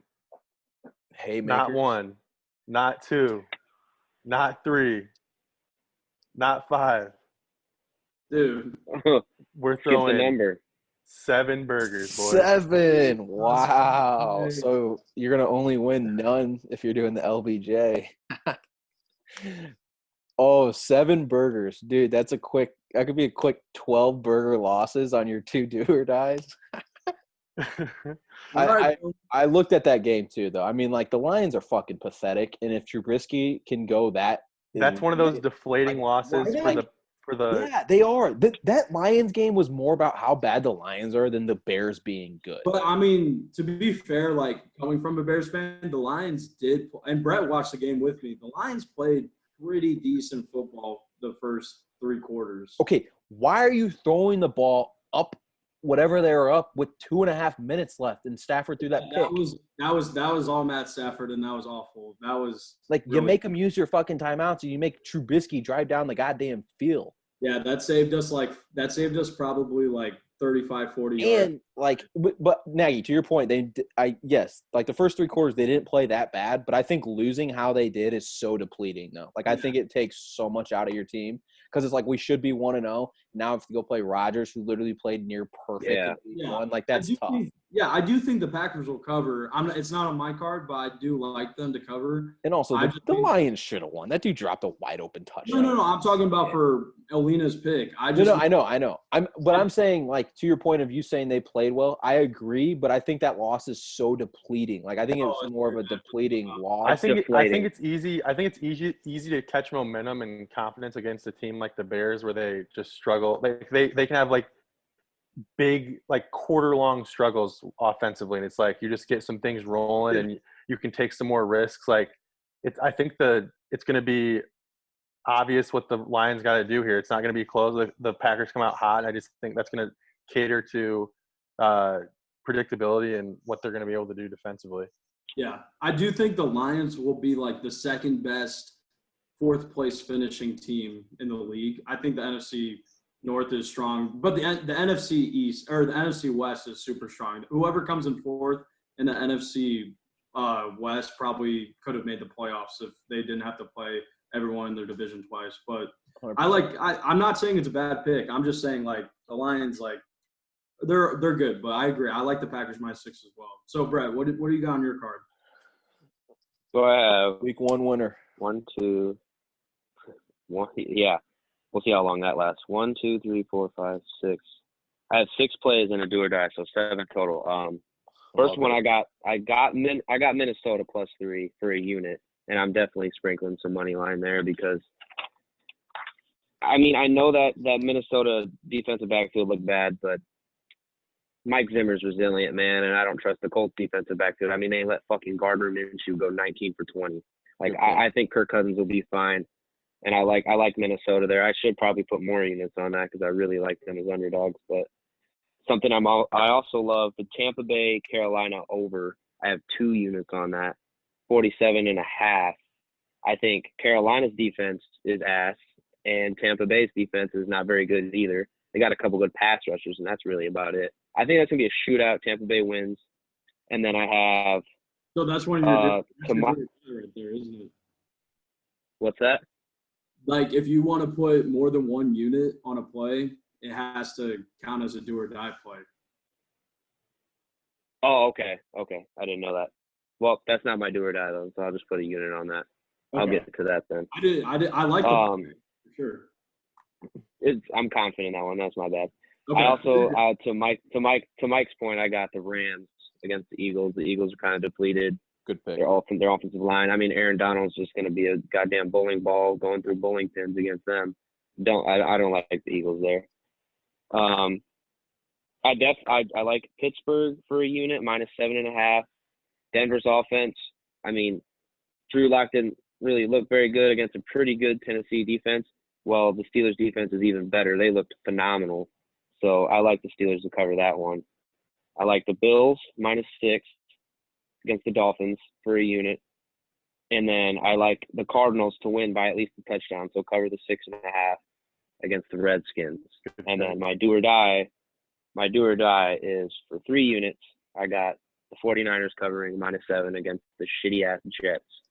Haymakers. not 1, not 2, not 3, not 5. Dude. We're Get the throwing number. 7 burgers, boys. 7. Wow. So you're gonna only win none if you're doing the LBJ. Oh, 7 burgers, dude. That could be a quick 12 burger losses on your 2 do or dies. I looked at that game too, though. I mean, like, the Lions are fucking pathetic, and if Trubisky can go that's one of those deflating losses for the. Yeah, they are. That Lions game was more about how bad the Lions are than the Bears being good. But, I mean, to be fair, like, coming from a Bears fan, the Lions did – and Brett watched the game with me. The Lions played pretty decent football the first 3 quarters. Okay, why are you throwing the ball up whatever they were up with 2.5 minutes left, and Stafford threw that pick. That was all Matt Stafford, and that was awful. That was Like really, you make them use your fucking timeouts, and you make Trubisky drive down the goddamn field. yeah, that saved us probably like 35, 40 yards. And like, but Nagy, to your point, like the first 3 quarters they didn't play that bad, but I think losing how they did is so depleting though. Like I think it takes so much out of your team because it's like we should be 1-0. Now if you go play Rodgers, who literally played near perfect in week 1, like that's tough. I do think the Packers will cover. It's not on my card, but I do like them to cover. And also, the Lions should have won. That dude dropped a wide open touchdown. No. I'm talking about for Alina's pick. I know. I'm saying, like, to your point of you saying they played well, I agree, but I think that loss is so depleting. Like, I think it's more of a depleting loss. I think it's easy. I think it's easy to catch momentum and confidence against a team like the Bears, where they just struggle. Like they can have like big like quarter-long struggles offensively, and it's like you just get some things rolling and you can take some more risks. Like I think it's going to be obvious what the Lions got to do here. It's not going to be close. The Packers come out hot. I just think that's going to cater to predictability and what they're going to be able to do defensively. Yeah, I do think the Lions will be like the second best 4th place finishing team in the league. I think the NFC North is strong, but the NFC East or the NFC West is super strong. Whoever comes in 4th in the NFC West probably could have made the playoffs if they didn't have to play everyone in their division twice. But 100%. I'm not saying it's a bad pick. I'm just saying like the Lions, like they're good, but I agree. I like the Packers -6 as well. So Brett, what do you got on your card? So I have Week 1 winner. 1, 2, 1. Yeah. We'll see how long that lasts. 1, 2, 3, 4, 5, 6. I have 6 plays and a do or die, so 7 total. First one I got Minnesota +3 for a unit, and I'm definitely sprinkling some money line there because I mean I know that Minnesota defensive backfield looked bad, but Mike Zimmer's resilient, man, and I don't trust the Colts defensive backfield. I mean they let fucking Gardner Minshew go 19 for 20. Like I think Kirk Cousins will be fine. And I like Minnesota there. I should probably put more units on that because I really like them as underdogs. But something I also love, the Tampa Bay Carolina over. I have 2 units on that, 47.5. I think Carolina's defense is ass, and Tampa Bay's defense is not very good either. They got a couple good pass rushers, and that's really about it. I think that's gonna be a shootout. Tampa Bay wins, and then I have. So that's one of your right there, isn't it? What's that? Like, if you want to put more than 1 unit on a play, it has to count as a do or die play. Oh, okay. I didn't know that. Well, that's not my do or die though, so I'll just put a unit on that. Okay. I'll get to that then. I like the for sure. I'm confident in that one. That's my bad. Okay. I also to Mike's point, I got the Rams against the Eagles. The Eagles are kind of depleted. Good pick. Their offensive line. I mean, Aaron Donald's just going to be a goddamn bowling ball going through bowling pins against them. I don't like the Eagles there. I like Pittsburgh for a unit -7.5. Denver's offense. I mean, Drew Lock didn't really look very good against a pretty good Tennessee defense. Well, the Steelers defense is even better. They looked phenomenal. So I like the Steelers to cover that one. I like the Bills -6. Against the Dolphins for a unit. And then I like the Cardinals to win by at least a touchdown, so cover the 6.5 against the Redskins. And then my do or die is for 3 units. I got the 49ers covering -7 against the shitty-ass Jets.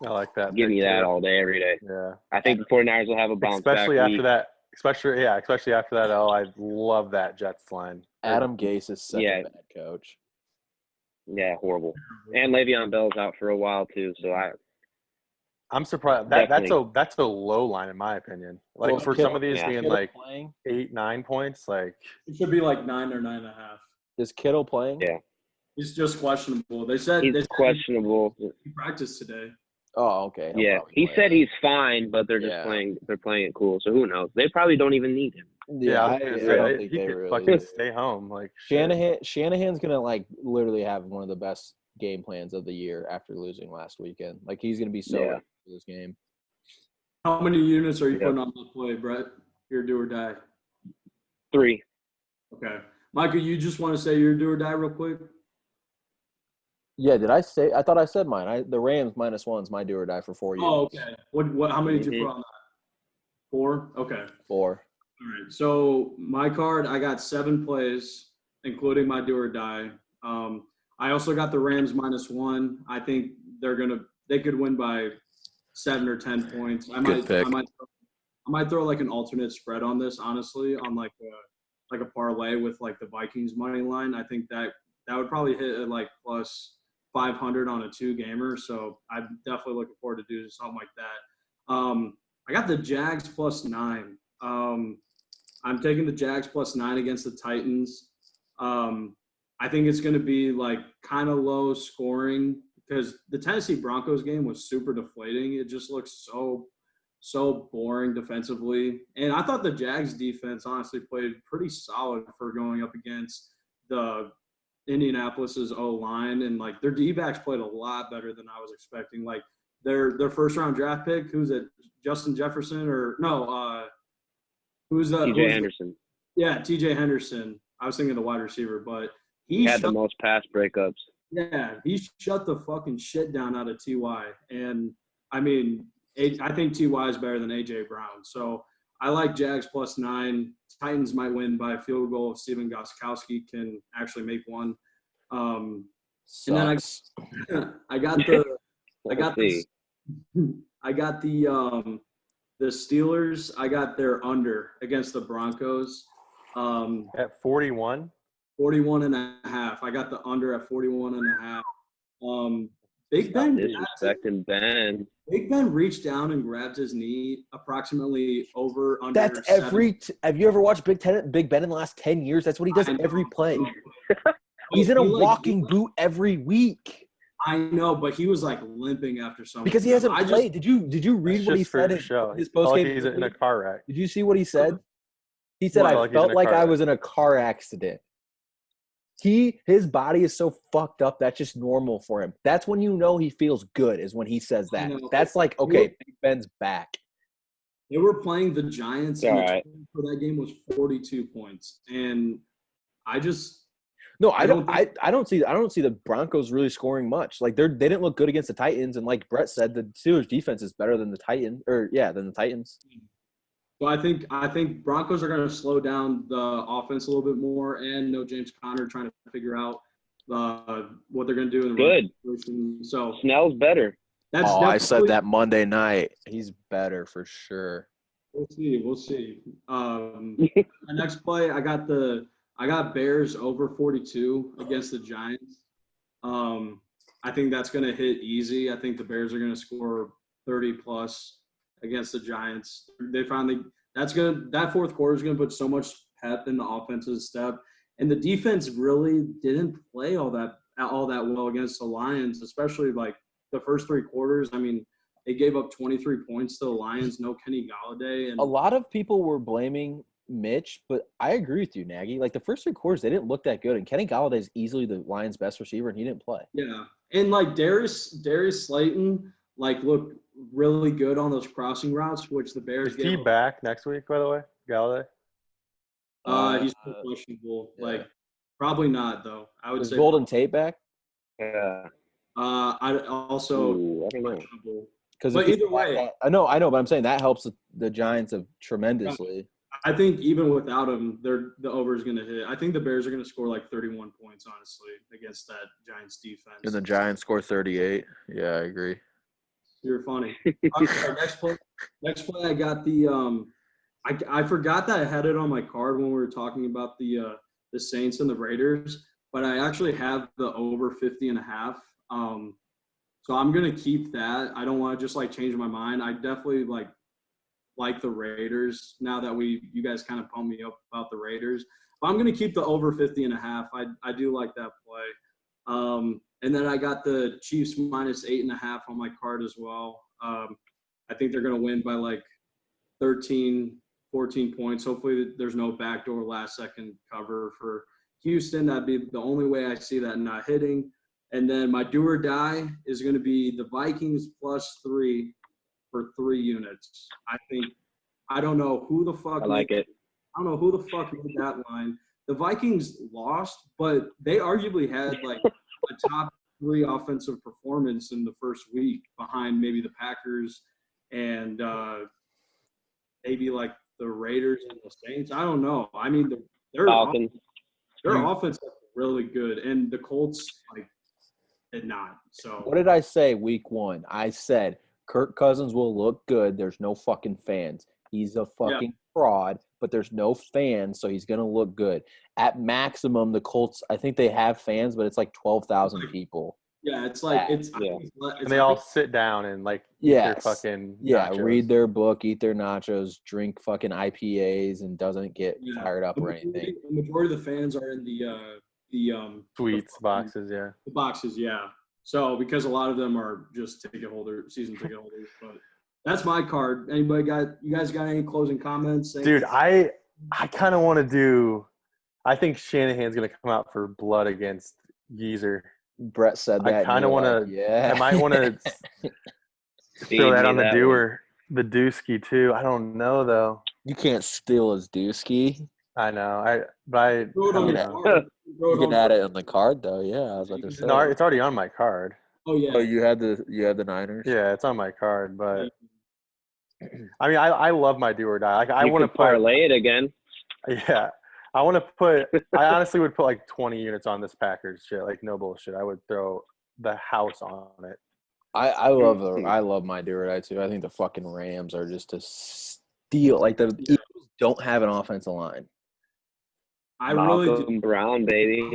I like that. Give me that all day, every day. Yeah. I think the 49ers will have a bounce especially back after week. that. Especially after that. Oh, I love that Jets line. Adam Gase is such a bad coach. Yeah, horrible. And Le'Veon Bell's out for a while too, so I'm surprised. That's a low line in my opinion. Like for some of these being like 8-9 points, like it should be like 9 or 9.5. Is Kittle playing? Yeah, he's just questionable. They said he's questionable. He practiced today. Oh, okay. He said he's fine, but they're just playing. They're playing it cool. So who knows? They probably don't even need him. I don't think he they could really fucking stay home. Like Shanahan's gonna like literally have one of the best game plans of the year after losing last weekend. Like he's gonna be so ready for this game. How many units are you putting on the play, Brett? Your do or die? 3. Okay. Michael, you just want to say your do or die real quick? Yeah, did I say? I thought I said mine. The Rams -1's my do or die for 4 years. Oh, okay. What? How many did you put on that? 4? Okay. 4. All right. So my card, I got 7 plays, including my do or die. I also got the Rams -1. I think they could win by 7 or 10 points. Good pick. I might throw like an alternate spread on this, honestly, on like a parlay with like the Vikings money line. I think that would probably hit at like plus 500 on a 2-gamer. So I'm definitely looking forward to doing something like that. I got the Jags +9. I'm taking the Jags +9 against the Titans. I think it's going to be like kind of low scoring because the Tennessee Broncos game was super deflating. It just looks so boring defensively. And I thought the Jags defense honestly played pretty solid for going up against the Indianapolis's O-line. And like their D-backs played a lot better than I was expecting. Like their first round draft pick, who's it? Justin Jefferson or no, who's that? TJ Henderson. Yeah, TJ Henderson. I was thinking the wide receiver, but he had the most pass breakups. Yeah, he shut the fucking shit down out of T.Y. And, I mean, I think T.Y. is better than A.J. Brown. So I like Jags +9. Titans might win by a field goal if Steven Gostkowski can actually make one. And then I got the Steelers. I got their under against the Broncos. At 41? 41.5. I got the under at 41.5. Big Ben disrespecting Ben. Big Ben reached down and grabbed his knee approximately over under. That's have you ever watched Big Ben in the last 10 years? That's what he does every play. He's in a walking boot every week. I know, but he was like limping after something. Because he hasn't played. Did you read what he said in his postgame? He's in a car wreck. Did you see what he said? He said, I felt like I was in a car accident. His body is so fucked up, that's just normal for him. That's when you know he feels good, is when he says that. That's like, okay, Big Ben's back. They were playing the Giants, and the total for that game was 42 points. And I don't see the Broncos really scoring much. Like they didn't look good against the Titans, and like Brett said, the Steelers defense is better than the Titans. So I think Broncos are going to slow down the offense a little bit more, and no James Conner trying to figure out what they're going to do in the situation. So Snell's better. I said that Monday night. He's better for sure. We'll see. The next play, I got Bears over 42 against the Giants. I think that's going to hit easy. I think the Bears are going to score 30 plus against the Giants. That fourth quarter is going to put so much pep in the offensive step, and the defense really didn't play all that well against the Lions, especially like the first 3 quarters. I mean, they gave up 23 points to the Lions. No Kenny Galladay, and a lot of people were blaming Mitch, but I agree with you, Nagy. Like the first 3 quarters, they didn't look that good, and Kenny Galladay is easily the Lions' best receiver, and he didn't play. Yeah, and like Darius Slayton looked really good on those crossing routes, which the Bears Is he back next week, by the way, Galladay? He's questionable. Yeah. Probably not, though. I would say Golden Tate back? Yeah. I don't know. Because either way, I know, but I'm saying that helps the Giants tremendously. I think even without him, the over is going to hit. I think the Bears are going to score like 31 points, honestly, against that Giants defense. And the Giants score 38. Yeah, I agree. You're funny. Okay, next play, I got the I forgot that I had it on my card when we were talking about the Saints and the Raiders, but I actually have the over 50.5. So I'm gonna keep that. I don't want to just change my mind. I definitely like the Raiders now that you guys kind of pumped me up about the Raiders. But I'm gonna keep the over 50.5. I do like that play. And then I got the Chiefs -8.5 on my card as well. I think they're going to win by 13, 14 points. Hopefully there's no backdoor last-second cover for Houston. That'd be the only way I see that not hitting. And then my do or die is going to be the Vikings +3 for 3 units. I don't know who the fuck. I like it. I don't know who the fuck made that line. the Vikings lost, but they arguably had like a top 3 offensive performance in the first week behind maybe the Packers and maybe like the Raiders and the Saints. I don't know. I mean, their Falcons. offense is really good, and the Colts like did not. So What did I say week 1? I said Kirk Cousins will look good. There's no fucking fans. He's a fucking fraud, but there's no fans, so he's going to look good. At maximum, the Colts, I think they have fans, but it's like 12,000 people. yeah, it's like Yeah. And they all sit down and like eat their fucking nachos. Read their book, eat their nachos, drink fucking IPAs, and doesn't get fired up or anything. The majority of the fans are in the Suites, boxes, yeah. The boxes, yeah. So because a lot of them are just season ticket holders, but that's my card. You guys got any closing comments? Dude, I kind of want to do. I think Shanahan's gonna come out for blood against Geezer. Brett said that. I kind of want to. Yeah. I might want to throw that on the doer, the Dusky too. I don't know though. You can't steal his Dusky. I know. You can add it on the card though. Yeah, I was about to say. No, it's already on my card. Oh yeah. Oh, you had the Niners. Yeah, it's on my card, but I mean, I love my do or die. Like, I want to parlay it again. Yeah, I want to put. I honestly would put like 20 units on this Packers shit. Like no bullshit. I would throw the house on it. I love my do or die too. I think the fucking Rams are just a steal. Like the Eagles don't have an offensive line. I really do. Brown, baby.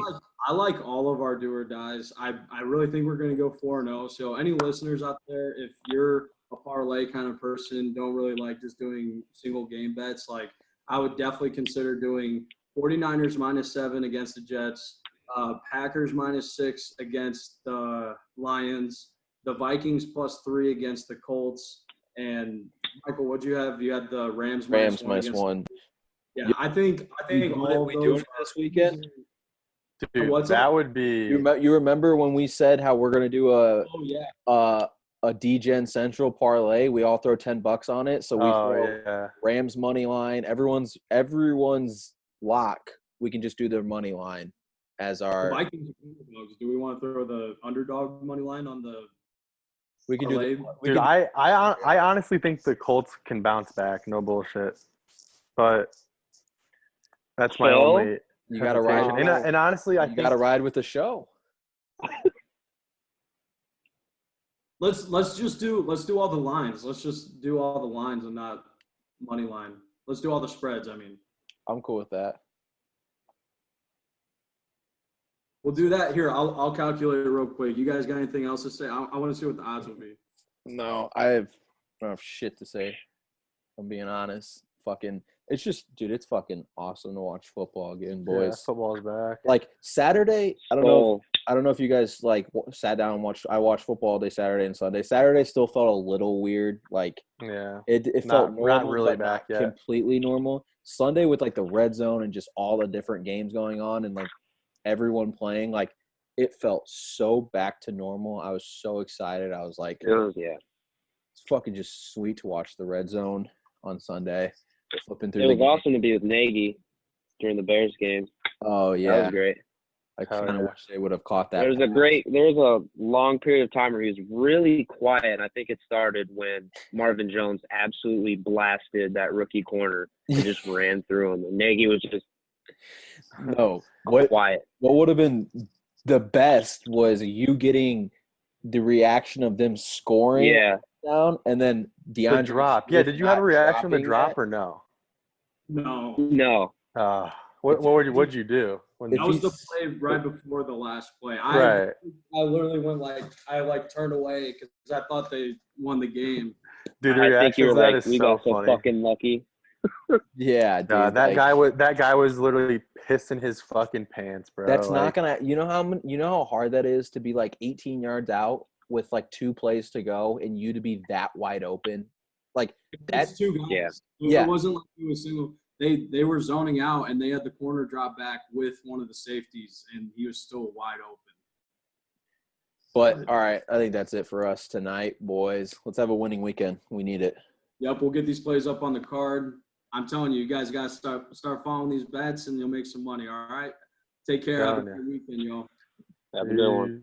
I like all of our do or dies. I really think we're going to go 4-0. So any listeners out there, if you're a parlay kind of person, don't really like just doing single game bets, like I would definitely consider doing 49ers -7 against the Jets, Packers -6 against the Lions, the Vikings +3 against the Colts, and Michael, what'd you have? You had the Rams -1. Yeah, I think all of we those doing it this weekend. Dude, would be. You remember when we said how we're gonna do a DeGen Central parlay? We all throw $10 on it, so we throw Rams money line. Everyone's lock. We can just do their money line as our. The Vikings are underdogs. Do we want to throw the underdog money line on the? We can parlay? do. I honestly think the Colts can bounce back. No bullshit, but that's my only. You got to ride. And honestly, I think you got to ride with the show. Let's do all the lines. Let's just do all the lines and not money line. Let's do all the spreads. I mean, I'm cool with that. We'll do that here. I'll calculate it real quick. You guys got anything else to say? I want to see what the odds will be. No, I don't have shit to say. I'm being honest. It's just, dude, it's fucking awesome to watch football again, boys. Yeah, football's back. Like Saturday, I don't know if you guys like sat down and watched. I watched football all day Saturday and Sunday. Saturday still felt a little weird. Like it felt normal, not really but back not yet. Completely normal. Sunday with like the red zone and just all the different games going on and like everyone playing, like it felt so back to normal. I was so excited. I was like, it's fucking just sweet to watch the red zone on Sunday. Flipping through. It was awesome to be with Nagy during the Bears game. Oh yeah, that was great. I kind of wish they would have caught that. There was a long period of time where he was really quiet. And I think it started when Marvin Jones absolutely blasted that rookie corner and just ran through him. And Nagy was just quiet. What would have been the best was you getting the reaction of them scoring. Yeah. Down and then DeAndre the drop. Yeah, did you have a reaction on the drop or no? No. What'd you do? That was the play right before the last play. I literally went I turned away because I thought they won the game. Dude, the I think you were that like, is we so got so funny. fucking lucky. Yeah, dude. That guy was literally pissing his fucking pants, bro. That's not gonna. You know how hard that is to be like 18 yards out with like 2 plays to go and you to be that wide open. Like that's 2 guys. Yeah. It wasn't like it was single. They were zoning out and they had the corner drop back with one of the safeties and he was still wide open. But all right, I think that's it for us tonight, boys. Let's have a winning weekend. We need it. Yep, we'll get these plays up on the card. I'm telling you, you guys got to start following these bets, and you'll make some money. All right. Take care. Have a Telling ya. good weekend, y'all. Have a good one.